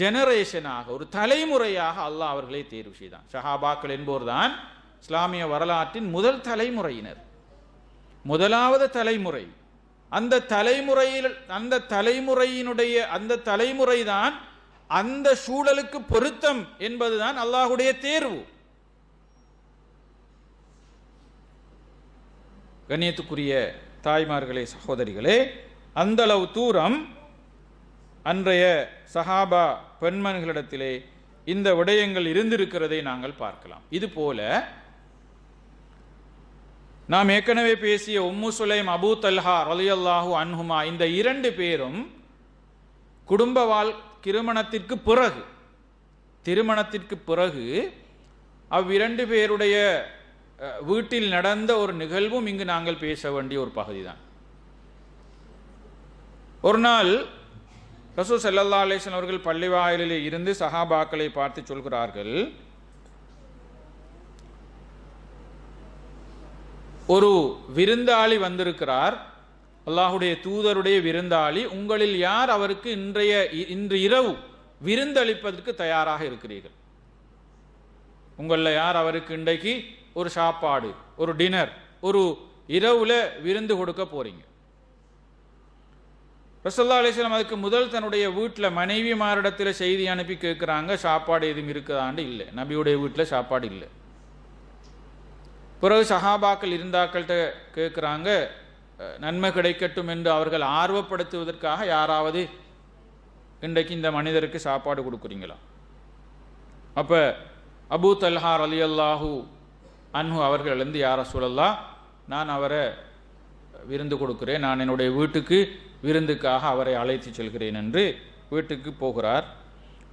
ஜெனரேஷனாக, ஒரு தலைமுறையாக அல்லாஹ் அவர்களை தேர்வு செய்தான். ஷஹாபாக்கள் என்போர் தான் இஸ்லாமிய வரலாற்றின் முதல் தலைமுறையினர், முதலாவது தலைமுறை. அந்த தலைமுறைதான் அந்த சூழலுக்கு பொருத்தம் என்பதுதான் அல்லாஹுடைய தேர்வு. கண்ணியத்துக்குரிய தாய்மார்களே, சகோதரிகளே, அந்த அளவு தூரம் அன்றைய சஹாபா பெண்மணிகளிடத்திலே இந்த விடயங்கள் இருந்திருக்கிறதை நாங்கள் பார்க்கலாம். இது போல நாம் ஏற்கனவே பேசிய உம்மு சுலைம், அபூ தல்ஹா ரலியல்லாஹு அன்ஹுமா, இந்த இரண்டு பேரும் திருமணத்திற்கு பிறகு அவ்விரண்டு பேருடைய வீட்டில் நடந்த ஒரு நிகழ்வும் இங்கு நாங்கள் பேச வேண்டிய ஒரு பகுதி தான். ஒரு நாள் ரசூல் ஸல்லல்லாஹு அலைஹி வஸல்லம் அவர்கள் பள்ளிவாயிலிலே இருந்து சஹாபாக்களை பார்த்து சொல்கிறார்கள், ஒரு விருந்தாளி வந்திருக்கிறார், அல்லாஹுடைய தூதருடைய விருந்தாளி. உங்களில் யார் அவருக்கு இன்று இரவு விருந்தளிப்பதற்கு தயாராக இருக்கிறீர்கள்? உங்களில் யார் அவருக்கு இன்றைக்கு ஒரு சாப்பாடு, ஒரு டினர், ஒரு இரவுல விருந்து கொடுக்க போறீங்க? ரசூலுல்லாஹி அலைஹி வஸல்லம் அதுக்கு முதல் தன்னுடைய வீட்டில் மனைவிமாரிடத்தில் செய்தி அனுப்பி கேட்குறாங்க, சாப்பாடு எதுவும் இருக்குதாண்டு. இல்லை, நபியுடைய வீட்டில் சாப்பாடு இல்லை. பிறகு சஹாபாக்கள் இருந்தாக்கள்கிட்ட கேட்குறாங்க, நன்மை கிடைக்கட்டும் என்று அவர்கள் ஆர்வப்படுத்துவதற்காக யாராவது இன்றைக்கு இந்த மனிதருக்கு சாப்பாடு கொடுக்குறீங்களா? அப்போ அபூ தல்ஹா ரலியல்லாஹு அன்ஹு அவர்கள் எழுந்து, யா ரசூலல்லாஹ், நான் அவரை விருந்து கொடுக்கிறேன், நான் என்னுடைய வீட்டுக்கு விருந்துக்காக அவரை அழைத்து செல்கிறேன் என்று வீட்டுக்கு போகிறார்.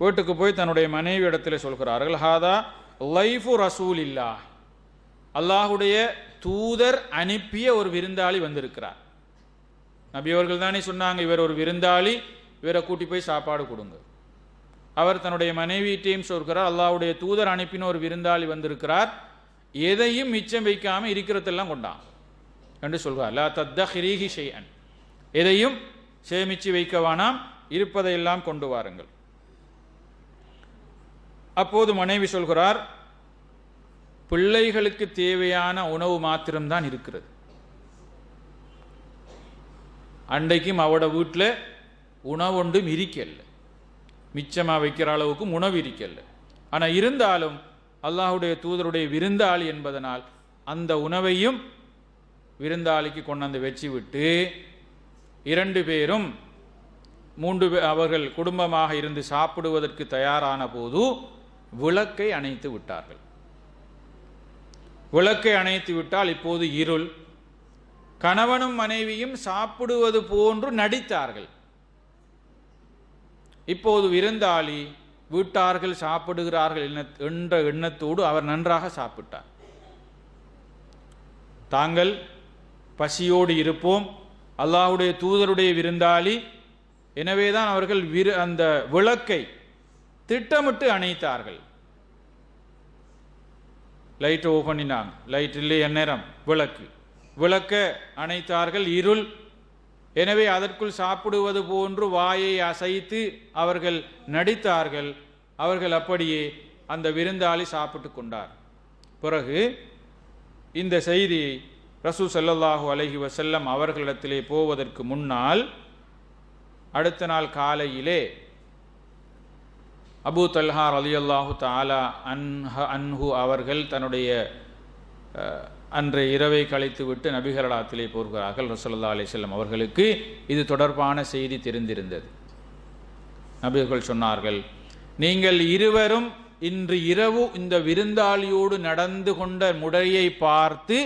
வீட்டுக்கு போய் தன்னுடைய மனைவி இடத்துல சொல்கிறார்கள், ஹாதா லைஃபு ரசூலில்லாஹ், அல்லாஹுடைய தூதர் அனுப்பிய ஒரு விருந்தாளி வந்திருக்கிறார். நபி அவர்கள் தானே சொன்னாங்க, இவர் ஒரு விருந்தாளி, இவரை கூட்டி போய் சாப்பாடு கொடுங்க. அவர் தன்னுடைய மனைவியிட்டையும் சொல்கிறார், அல்லாஹுடைய தூதர் அனுப்பின ஒரு விருந்தாளி வந்திருக்கிறார், எதையும் மிச்சம் வைக்காம இருக்கிறதெல்லாம் கொண்டான் என்று சொல்கிறார். லா தத்தஹிரீஹி ஷைஅன், எதையும் சேமிச்சு வைக்க வேணாம், இருப்பதையெல்லாம் கொண்டு வாருங்கள். அப்போது மனைவி சொல்கிறார், பிள்ளைகளுக்கு தேவையான உணவு மாத்திரம்தான் இருக்கிறது. அன்றைக்கும் அவட வீட்டில் உணவு ஒன்றும் இருக்கல, மிச்சமாக வைக்கிற அளவுக்கும் உணவு இருக்கல. ஆனால் இருந்தாலும் அல்லாஹுடைய தூதருடைய விருந்தாளி என்பதனால் அந்த உணவையும் விருந்தாளிக்கு கொண்டாந்து வச்சு விட்டு, இரண்டு பேரும் அவர்கள் குடும்பமாக இருந்து சாப்பிடுவதற்கு தயாரான போது விளக்கை அணைத்து விட்டார்கள். விளக்கை அணைத்து விட்டால் இப்போது இருள். கணவனும் மனைவியும் சாப்பிடுவது போன்று நடித்தார்கள். இப்போது விருந்தாளி வீட்டார்கள் சாப்பிடுகிறார்கள் என்ற எண்ணத்தோடு அவர் நன்றாக சாப்பிட்டார். தாங்கள் பசியோடு இருப்போம், அல்லாஹுடைய தூதருடைய விருந்தாளி, எனவேதான் அவர்கள் அந்த விளக்கை திட்டமிட்டு அணைத்தார்கள். லைட் ஓபன் பண்ணினாங்க, லைட் இல்லை எந்நேரம், விளக்க அணைத்தார்கள். இருள். எனவே அதற்குள் சாப்பிடுவது போன்று வாயை அசைத்து அவர்கள் நடித்தார்கள். அவர்கள் அப்படியே அந்த விருந்தாளி சாப்பிட்டு கொண்டார். பிறகு இந்த செய்தியை ரசூல் ஸல்லல்லாஹு அலைஹி வஸல்லம் அவர்களிடத்திலே போவதற்கு முன்னால் அடுத்த நாள் காலையிலே அபூ தல்ஹா ரலியல்லாஹு தஆலா அன்ஹு அவர்கள் தன்னுடைய அன்றைய இரவை கழித்து விட்டு நபிகளிடத்திலே போகிறார்கள். ரசூலுல்லாஹி அலைஹி வஸல்லம் அவர்களுக்கு இது தொடர்பான செய்தி தெரிந்திருந்தது. நபிகள் சொன்னார்கள், நீங்கள் இருவரும் இன்று இரவு இந்த விருந்தாளியோடு நடந்து கொண்ட முறையை பார்த்து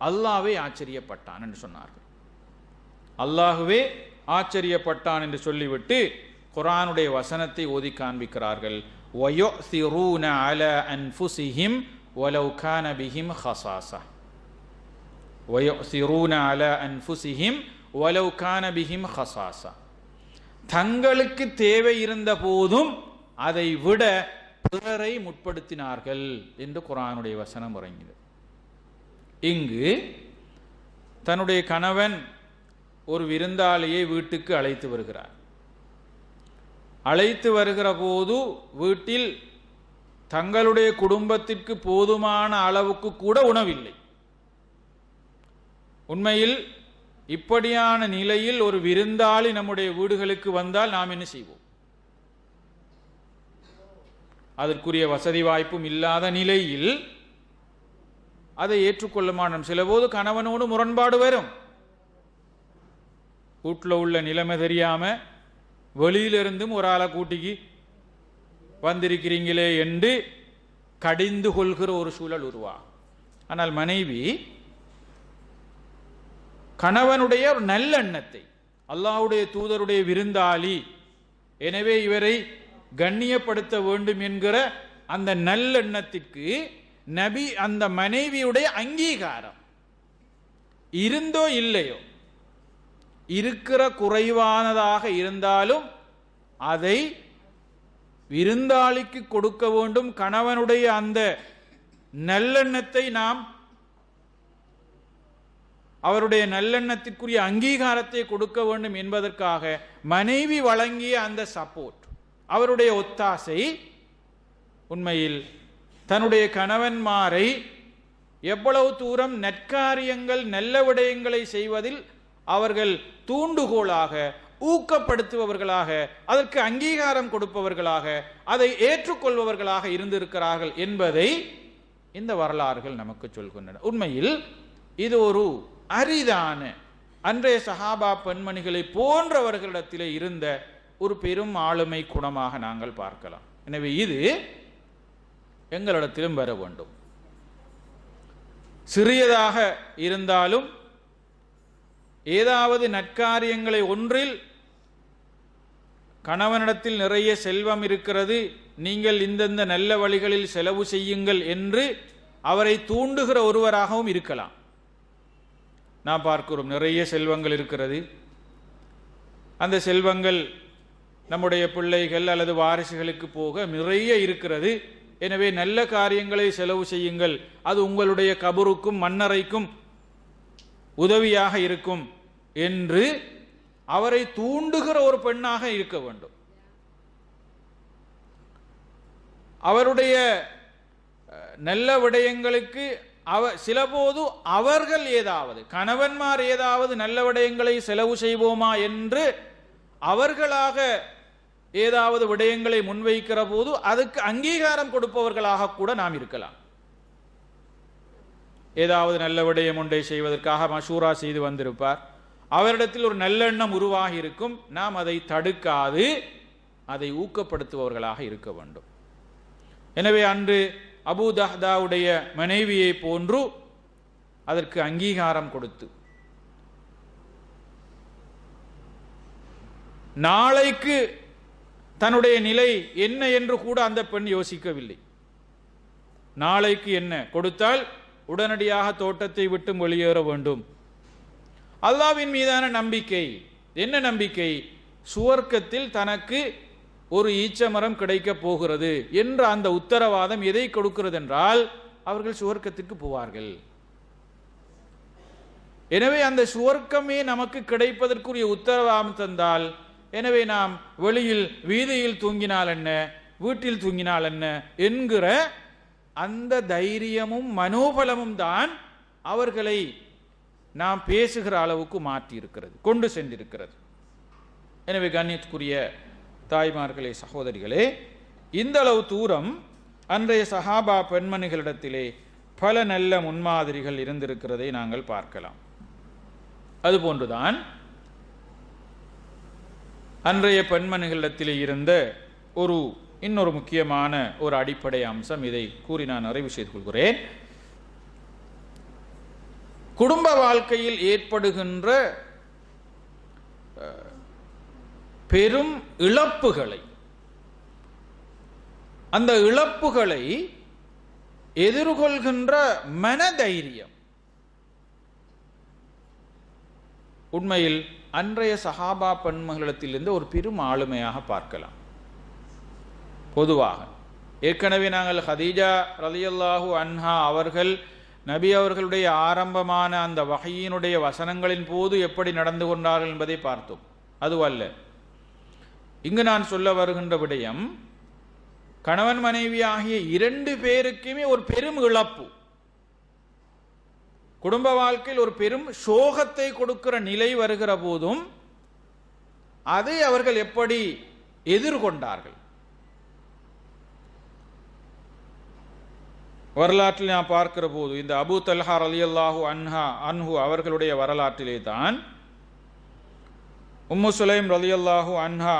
அல்லாஹ்வே ஆச்சரியப்பட்டான் என்று சொன்னார்கள். அல்லாஹ்வே ஆச்சரியப்பட்டான் என்று சொல்லிவிட்டு குர்ஆனுடைய வசனத்தை ஓதி காண்பிக்கிறார்கள். வயுஸிரூன அலா அன்ஃபுஸிஹிம் வலவ் கான பிஹிம் ஹஸாஸா. வயுஸிரூன அலா அன்ஃபுஸிஹிம் வலவ் கான பிஹிம் ஹஸாஸா. தங்களுக்கு தேவை இருந்த போதும் அதை விட பிறரை முற்படுத்தினார்கள் என்று குர்ஆனுடைய வசனம் இறங்கியது. இங்கு தன்னுடைய கணவன் ஒரு விருந்தாளியை வீட்டுக்கு அழைத்து வருகிறார். அழைத்து வருகிற போது வீட்டில் தங்களுடைய குடும்பத்திற்கு போதுமான அளவுக்கு கூட உணவில்லை. உண்மையில் இப்படியான நிலையில் ஒரு விருந்தாளி நம்முடைய வீடுகளுக்கு வந்தால் நாம் என்ன செய்வோம்? அதற்குரிய வசதி வாய்ப்பும் இல்லாத நிலையில் அதை ஏற்றுக்கொள்ள மாட்டோம். சில போது கணவனோடு முரண்பாடு வரும். வீட்டில் உள்ள நிலைமை தெரியாம வெளியிலிருந்தும் ஒரு ஆளை கூட்டிக்கு வந்திருக்கிறீங்களே என்று கடிந்து கொள்கிற ஒரு சூழல் உருவாகும். ஆனால் மனைவி கணவனுடைய ஒரு நல்லெண்ணத்தை, அல்லாஹ்வுடைய தூதருடைய விருந்தாளி, எனவே இவரை கண்ணியப்படுத்த வேண்டும் என்கிற அந்த நல்லெண்ணத்திற்கு நபி அந்த மனைவியுடைய அங்கீகாரம் இருந்தோ இல்லையோ, இருக்கிற குறைவானதாக இருந்தாலும் அதை விருந்தாளிக்கு கொடுக்க வேண்டும். கணவனுடைய அந்த நல்லெண்ணத்தை நாம் அவருடைய நல்லெண்ணத்திற்குரிய அங்கீகாரத்தை கொடுக்க வேண்டும் என்பதற்காக மனைவி வழங்கிய அந்த சப்போர்ட், அவருடைய ஒத்தாசை உண்மையில் தன்னுடைய கணவன்மாரை எவ்வளவு தூரம் நற்காரியங்கள் நல்ல விடயங்களை செய்வதில் அவர்கள் தூண்டுகோலாக, ஊக்கப்படுத்துபவர்களாக, அதற்கு அங்கீகாரம் கொடுப்பவர்களாக, அதை ஏற்றுக்கொள்பவர்களாக இருந்திருக்கிறார்கள் என்பதை இந்த வரலாறுகள் நமக்கு சொல்கின்றன. உண்மையில் இது ஒரு அரிதான, அன்றைய சஹாபா பெண்மணிகளை போன்றவர்களிடத்திலே இருந்த ஒரு பெரும் ஆளுமை குணமாக நாங்கள் பார்க்கலாம். எனவே இது எங்களிடத்திலும் வர வேண்டும். சிறியதாக இருந்தாலும் ஏதாவது நற்காரியங்களை ஒன்றில் கணவனிடத்தில் நிறைய செல்வம் இருக்கிறது, நீங்கள் இந்தந்த நல்ல வழிகளில் செலவு செய்யுங்கள் என்று அவரை தூண்டுகிற ஒருவராகவும் இருக்கலாம். நான் பார்க்கிறோம், நிறைய செல்வங்கள் இருக்கிறது, அந்த செல்வங்கள் நம்முடைய பிள்ளைகள் அல்லது வாரிசுகளுக்கு போக நிறைய இருக்கிறது, எனவே நல்ல காரியங்களை செலவு செய்யுங்கள், அது உங்களுடைய கபருக்கும் மண்ணறைக்கும் உதவியாக இருக்கும் என்று அவரை தூண்டுகிற ஒரு பெண்ணாக இருக்க வேண்டும். அவருடைய நல்ல விடயங்களுக்கு சிலபோது அவர்கள் ஏதாவது, கணவன்மார் ஏதாவது நல்ல விடயங்களை செலவு செய்வோமா என்று அவர்களாக ஏதாவது விடயங்களை முன்வைக்கிற போது அதுக்கு அங்கீகாரம் கொடுப்பவர்களாக கூட நாம் இருக்கலாம். ஏதாவது நல்ல விடயம் ஒன்றை செய்வதற்காக மஷூரா செய்து வந்திருப்பார், அவரிடத்தில் ஒரு நல்லெண்ணம் உருவாகி இருக்கும், நாம் அதை தடுக்காது அதை ஊக்கப்படுத்துபவர்களாக இருக்க வேண்டும். எனவே அன்று அபூ தஹ்தாவுடைய மனைவியை போன்று அதற்கு அங்கீகாரம் கொடுத்து நாளைக்கு தன்னுடைய நிலை என்ன என்று கூட அந்த பெண் யோசிக்கவில்லை. நாளைக்கு என்ன கொடுத்தால் உடனடியாக தோட்டத்தை விட்டு வெளியேற வேண்டும். அல்லாஹ்வின் மீதான நம்பிக்கை. என்ன நம்பிக்கை? சுவர்க்கத்தில் தனக்கு ஒரு ஈச்சமரம் கிடைக்க போகிறது என்ற அந்த உத்தரவாதம் எதை கொடுக்கிறது என்றால் அவர்கள் சுவர்க்கத்திற்கு போவார்கள். எனவே அந்த சுவர்க்கமே நமக்கு கிடைப்பதற்குரிய உத்தரவாதம் தந்தால், எனவே நாம் வெளியில் வீதியில் தூங்கினால் என்ன, வீட்டில் தூங்கினால் என்ன என்கிற அந்த தைரியமும் மனோபலமும் தான் அவர்களை நாம் பேசுகிற அளவுக்கு மாற்றி இருக்கிறது, கொண்டு சென்றிருக்கிறது. எனவே கண்ணியத்துக்குரிய தாய்மார்களே, சகோதரிகளே, இந்த அளவு தூரம் அன்றைய சஹாபா பெண்மணிகளிடத்திலே பல நல்ல முன்மாதிரிகள் இருந்திருக்கிறதை நாங்கள் பார்க்கலாம். அதுபோன்றுதான் அன்றைய பெண்மணிகளிடத்திலே இருந்த ஒரு இன்னொரு முக்கியமான ஒரு அடிப்படை அம்சம், இதை கூறி நான் நிறைவு செய்து கொள்கிறேன். குடும்ப வாழ்க்கையில் ஏற்படுகின்ற பெரும் இழப்புகளை, அந்த இழப்புகளை எதிர்கொள்கின்ற மனதைரியம் உண்மையில் அன்றைய சஹாபா பெண்மகளிடத்திலிருந்து ஒரு பெரும் ஆளுமையாக பார்க்கலாம். பொதுவாக ஏற்கனவே நாங்கள் ஹதீஜா ரலியல்லாஹு அன்ஹா அவர்கள் நபி அவர்களுடைய ஆரம்பமான அந்த வஹீயினுடைய வசனங்களின் போது எப்படி நடந்து கொண்டார்கள் என்பதை பார்த்தோம். அதுவல்ல, இங்கு நான் சொல்ல வருகின்ற விடயம், கணவன் மனைவி ஆகிய இரண்டு பேருக்குமே ஒரு பெரும் இழப்பு, குடும்ப வாழ்க்கையில் ஒரு பெரும் சோகத்தை கொடுக்கிற நிலை வருகிற போதும் அதை அவர்கள் எப்படி எதிர்கொண்டார்கள். வரலாற்றில் நான் பார்க்கிற போது இந்த அபூ தல்ஹா ரலியல்லாஹு அன்ஹு அவர்களுடைய வரலாற்றிலே தான் உம்மு சுலைம் ரலியல்லாஹு அன்ஹா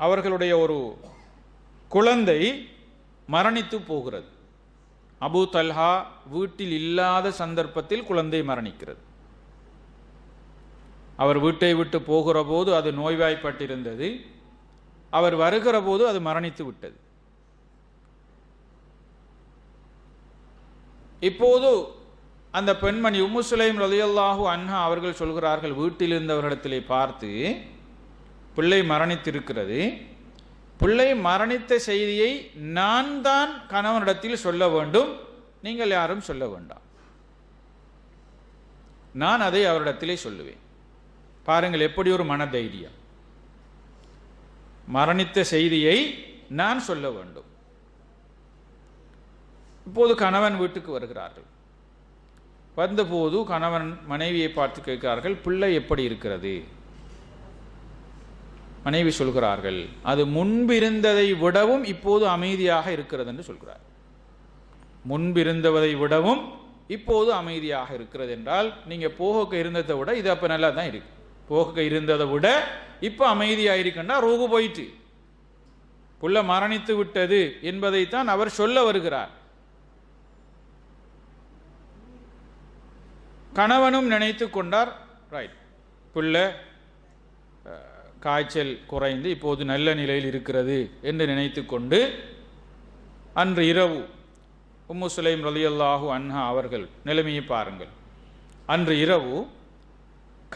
அவர்களுடைய ஒரு குழந்தை மரணித்து போகிறது. அபூ தல்ஹா வீட்டில் இல்லாத சந்தர்ப்பத்தில் குழந்தை மரணிக்கிறது. அவர் வீட்டை விட்டு போகிற போது அது நோய்வாய்ப்பட்டிருந்தது. அவர் வருகிற போது அது மரணித்து விட்டது. இப்போது அந்த பெண்மணி உம்மு சுலைம் ரலியல்லாஹு அன்ஹா அவர்கள் சொல்கிறார்கள், வீட்டில் இருந்தவர்களிடத்திலே பார்த்து, பிள்ளை மரணித்திருக்கிறது, பிள்ளை மரணித்த செய்தியை நான் தான் கணவனிடத்தில் சொல்ல வேண்டும், நீங்கள் யாரும் சொல்ல வேண்டாம், நான் அதை அவரிடத்திலே சொல்லுவேன். பாருங்கள் எப்படி ஒரு மனதைரியம். மரணித்த செய்தியை நான் சொல்ல வேண்டும். இப்போது கணவன் வீட்டுக்கு வருகிறார்கள். வந்தபோது கணவன் மனைவியை பார்த்து கேட்கிறார்கள், பிள்ளை எப்படி இருக்கிறது? மனைவி சொல்கிறார்கள், அது முன்பிருந்ததை விடவும் இப்போது அமைதியாக இருக்கிறது என்று சொல்கிறார். முன்பிருந்ததை விடவும் இப்போது அமைதியாக இருக்கிறது என்றால், நீங்க போக இருந்ததை விட இது அப்ப நல்லா தான் இருக்கு. போக இருந்ததை விட இப்ப அமைதியாக இருக்குன்னா ரோகு போயிட்டு புள்ள மரணித்து விட்டது என்பதைத்தான் அவர் சொல்ல வருகிறார். கணவனும் நினைத்து கொண்டார், ரைட், பிள்ளை காய்ச்சல் குறைந்து இப்போது நல்ல நிலையில் இருக்கிறது என்று நினைத்து கொண்டு அன்று இரவு உம்மு சுலைம் ரலியல்லாஹு அன்ஹா அவர்கள் நிலைமையை பாருங்கள். அன்று இரவு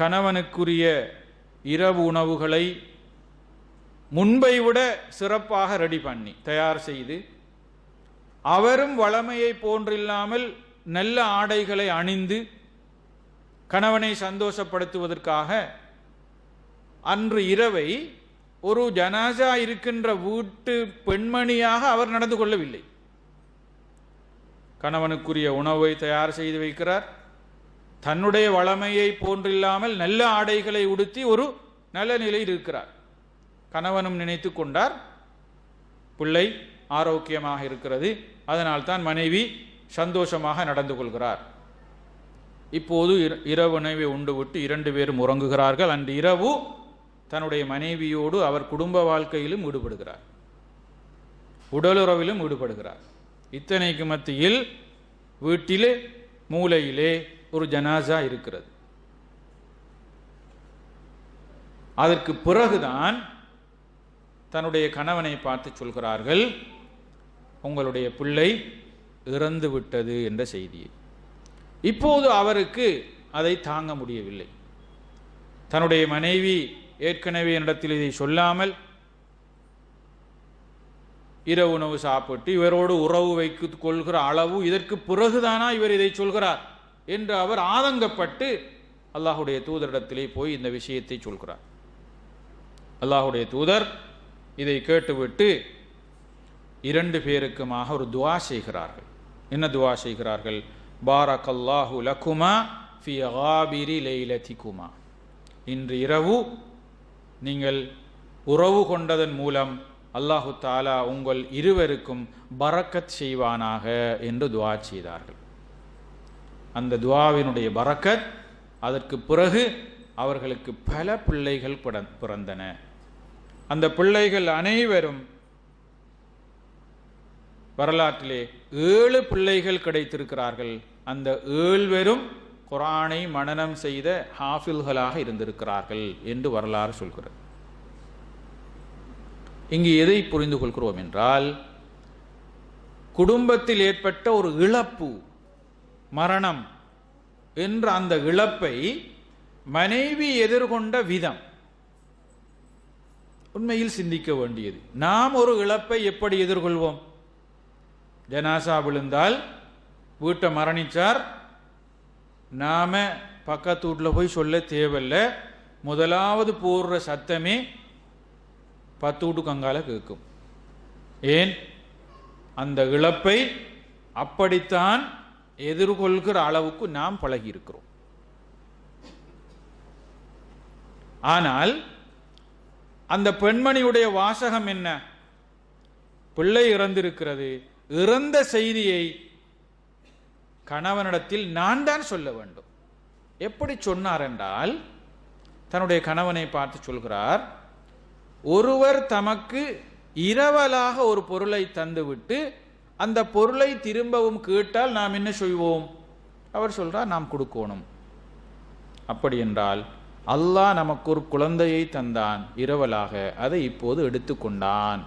கணவனுக்குரிய இரவு உணவுகளை முன்பை விட சிறப்பாக ரெடி பண்ணி தயார் செய்து, அவரும் வளமையை போன்றில்லாமல் நல்ல ஆடைகளை அணிந்து கணவனை சந்தோஷப்படுத்துவதற்காக அன்று இரவை ஒரு ஜனாசா இருக்கின்ற வீட்டு பெண்மணியாக அவர் நடந்து கொள்ளவில்லை. கணவனுக்குரிய உணவை தயார் செய்து வைக்கிறார். தன்னுடைய வளமையை போன்றில்லாமல் நல்ல ஆடைகளை உடுத்தி ஒரு நல்ல நிலையில் இருக்கிறார். கணவனும் நினைத்து கொண்டார், பிள்ளை ஆரோக்கியமாக இருக்கிறது, அதனால் தான் மனைவி சந்தோஷமாக நடந்து கொள்கிறார். இப்போது இரவு உணவை உண்டு விட்டு இரண்டு பேரும் உறங்குகிறார்கள். அன்று இரவு தன்னுடைய மனைவியோடு அவர் குடும்ப வாழ்க்கையிலும் ஈடுபடுகிறார், உடலுறவிலும் ஈடுபடுகிறார். இத்தனைக்கு மத்தியில் வீட்டிலே மூலையிலே ஒரு ஜனாசா இருக்கிறது. அதற்கு பிறகுதான் தன்னுடைய கணவனை பார்த்து சொல்கிறார்கள், உங்களுடைய பிள்ளை இறந்து விட்டது என்ற செய்தியை. இப்போது அவருக்கு அதை தாங்க முடியவில்லை. தன்னுடைய மனைவி ஏற்கனவே என்னிடத்தில் இதை சொல்லாமல் இரவு உணவு சாப்பிட்டு இவரோடு உறவு வைத்துக் கொள்கிற அளவு இதற்கு பிறகுதானா இவர் இதை சொல்கிறார் என்று அவர் ஆதங்கப்பட்டு அல்லாஹுடைய தூதரிடத்திலே போய் இந்த விஷயத்தை சொல்கிறார். அல்லாஹுடைய தூதர் இதை கேட்டுவிட்டு இரண்டு பேருக்குமாக ஒரு துவா செய்கிறார்கள். என்ன துவா செய்கிறார்கள்? பாரக்கல்லாஹு லக்குமா ஃபி காபிரி லைலதிகுமா, இன்று இரவு நீங்கள் உறவு கொண்டதன் மூலம் அல்லாஹு தாலா உங்கள் இருவருக்கும் பரக்கத் செய்வானாக என்று துவா செய்தார்கள். அந்த துவாவினுடைய பரக்கத், அதற்கு பிறகு அவர்களுக்கு பல பிள்ளைகள் பிறந்தன. அந்த பிள்ளைகள் அனைவரும் வரலாற்றிலே 7 பிள்ளைகள் கிடைத்திருக்கிறார்கள். அந்த 7 குர்ஆனை மனனம் செய்த ஹாஃபில்களாக இருந்திருக்கிறார்கள் என்று வரலாறு சொல்கிறது. இங்கு எதை புரிந்து கொள்கிறோம் என்றால், குடும்பத்தில் ஏற்பட்ட ஒரு இழப்பு, மரணம் என்ற அந்த இழப்பை மனைவி எதிர்கொண்ட விதம் உண்மையில் சிந்திக்க வேண்டியது. நாம் ஒரு இழப்பை எப்படி எதிர்கொள்வோம்? ஜனாசா விழுந்தால், வீட்டை மரணிச்சார், நாம பக்கத்து வீட்டில் போய் சொல்ல தேவையில்லை, முதலாவது போடுற சத்தமே 10 வீட்டுக்கு அங்கால கேட்கும். ஏன்? அந்த இழப்பை அப்படித்தான் எதிர்கொள்கிற அளவுக்கு நாம் பழகி இருக்கிறோம். ஆனால் அந்த பெண்மணியுடைய வாசகம் என்ன? பிள்ளை இறந்திருக்கிறது, இறந்த செய்தியை கணவனிடத்தில் நான் தான் சொல்ல வேண்டும். எப்படி சொன்னார் என்றால், தன்னுடைய கணவனை பார்த்து சொல்கிறார், ஒருவர் தமக்கு இரவலாக ஒரு பொருளை தந்துவிட்டு அந்த பொருளை திரும்பவும் கேட்டால் நாம் என்ன செய்வோம்? அவர் சொல்றார், நாம் கொடுக்கணும். அப்படி என்றால் அல்லாஹ் நமக்கு ஒரு குழந்தையை தந்தான் இரவலாக, அதை இப்போது எடுத்துக்கொண்டான்,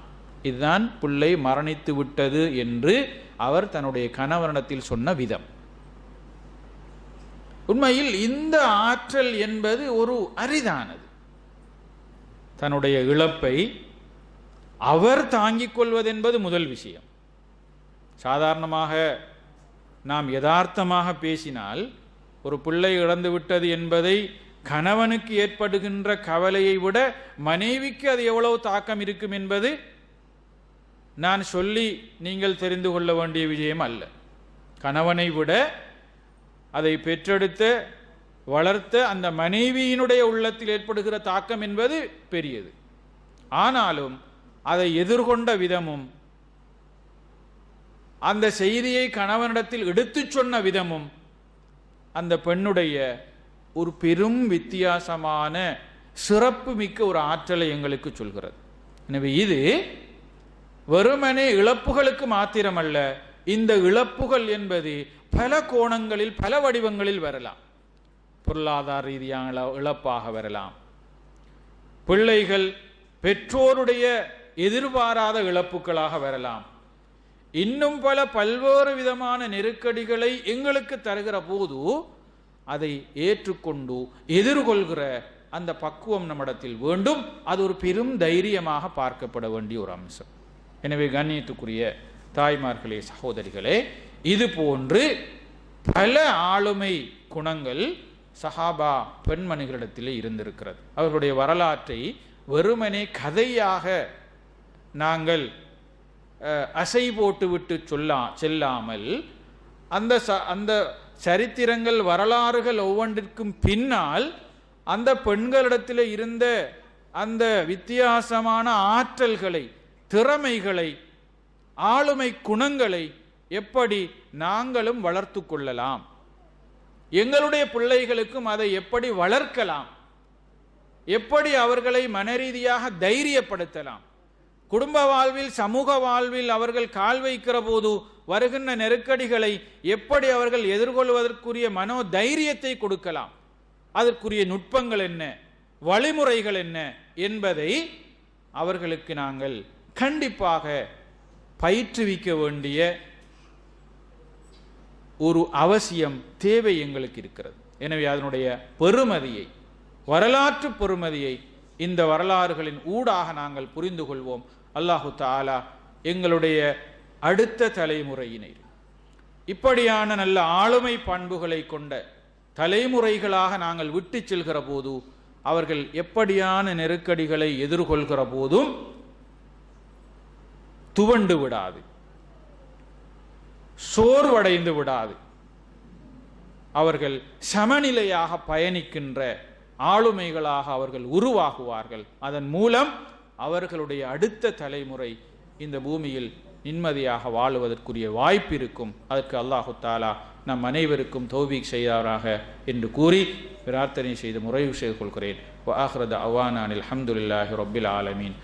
இதுதான் பிள்ளை மரணித்து விட்டது என்று அவர் தன்னுடைய கணவனிடத்தில் சொன்ன விதம். உண்மையில் இந்த ஆற்றல் என்பது ஒரு அரிதானது. தன்னுடைய இழப்பை அவர் தாங்கிக் கொள்வது என்பது முதல் விஷயம். சாதாரணமாக நாம் யதார்த்தமாக பேசினால், ஒரு பிள்ளை இழந்து விட்டது என்பதை கணவனுக்கு ஏற்படுகின்ற கவலையை விட மனைவிக்கு அது எவ்வளவு தாக்கம் இருக்கும் என்பது நான் சொல்லி நீங்கள் தெரிந்து கொள்ள வேண்டிய விஷயம் அல்ல. கணவனை விட அதை பெற்றெடுத்த வளர்த்த அந்த மனைவியினுடைய உள்ளத்தில் ஏற்படுகிற தாக்கம் என்பது பெரியது. ஆனாலும் அதை எதிர்கொண்ட விதமும், அந்த செய்தியை கணவனிடத்தில் எடுத்துச் சொன்ன விதமும் அந்த பெண்ணுடைய ஒரு பெரும் வித்தியாசமான சிறப்பு மிக்க ஒரு ஆற்றலை எங்களுக்கு சொல்கிறது. எனவே இது வெறுமனே இழப்புகளுக்கு மாத்திரமல்ல, இந்த இழப்புகள் என்பது பல கோணங்களில் பல வடிவங்களில் வரலாம். பொருளாதார ரீதியான இழப்பாக வரலாம், பிள்ளைகள் பெற்றோருடைய எதிர்பாராத இழப்புகளாக வரலாம், இன்னும் பல பல்வேறு விதமான நெருக்கடிகளை எங்களுக்கு தருகிற போது அதை ஏற்றுக்கொண்டு எதிர்கொள்கிற அந்த பக்குவம் நம்மிடத்தில் வேண்டும். அது ஒரு பெரும் தைரியமாக பார்க்கப்பட வேண்டிய ஒரு அம்சம். எனவே கண்ணியத்துக்குரிய தாய்மார்களே, சகோதரிகளே, இது போன்று பல ஆளுமை குணங்கள் சஹாபா பெண்மணிகளிடத்திலே இருந்திருக்கிறது. அவர்களுடைய வரலாற்றை வெறுமனே கதையாக நாங்கள் அசை போட்டுவிட்டு செல்லாமல், அந்த சரித்திரங்கள் வரலாறுகள் ஒவ்வொன்றிற்கும் பின்னால் அந்த பெண்களிடத்தில் இருந்த அந்த வித்தியாசமான ஆற்றல்களை, திறமைகளை, ஆளுமை குணங்களை எப்படி நாங்களும் வளர்த்து கொள்ளலாம், எங்களுடைய பிள்ளைகளுக்கும் அதை எப்படி வளர்க்கலாம், எப்படி அவர்களை மனரீதியாக தைரியப்படுத்தலாம், குடும்ப வாழ்வில் சமூக வாழ்வில் அவர்கள் கால் வைக்கிற போது வருகின்ற நெருக்கடிகளை எப்படி அவர்கள் எதிர்கொள்வதற்குரிய மனோ தைரியத்தை கொடுக்கலாம், அதற்குரிய நுட்பங்கள் என்ன, வழிமுறைகள் என்ன என்பதை அவர்களுக்கு நாங்கள் கண்டிப்பாக பயிற்றுவிக்க வேண்டிய ஒரு அவசியம், தேவை எங்களுக்கு இருக்கிறது. எனவே அதனுடைய பெருமதியை, வரலாற்று பெருமதியை இந்த வரலாறுகளின் ஊடாக நாங்கள் புரிந்து கொள்வோம். அல்லாஹு தஆலா எங்களுடைய அடுத்த தலைமுறையினர் இப்படியான நல்ல ஆளுமை பண்புகளை கொண்ட தலைமுறைகளாக நாங்கள் விட்டு செல்கிற போது அவர்கள் எப்படியான நெருக்கடிகளை எதிர்கொள்கிற போதும் துவண்டு விடாது, சோர்வடைந்து விடாது, அவர்கள் சமநிலையாக பயணிக்கின்ற ஆளுமைகளாக அவர்கள் உருவாகுவார்கள். அதன் மூலம் அவர்களுடைய அடுத்த தலைமுறை இந்த பூமியில் நிம்மதியாக வாழுவதற்குரிய வாய்ப்பு இருக்கும். அதற்கு அல்லாஹு தஆலா நம் அனைவருக்கும் தௌபீக் செய்வாராக என்று கூறி பிரார்த்தனை செய்து முறைவு செய்து கொள்கிறேன். வ ஆஹிரு தஅவானா அல்ஹம்துலில்லாஹி ரப்பில் ஆலமீன்.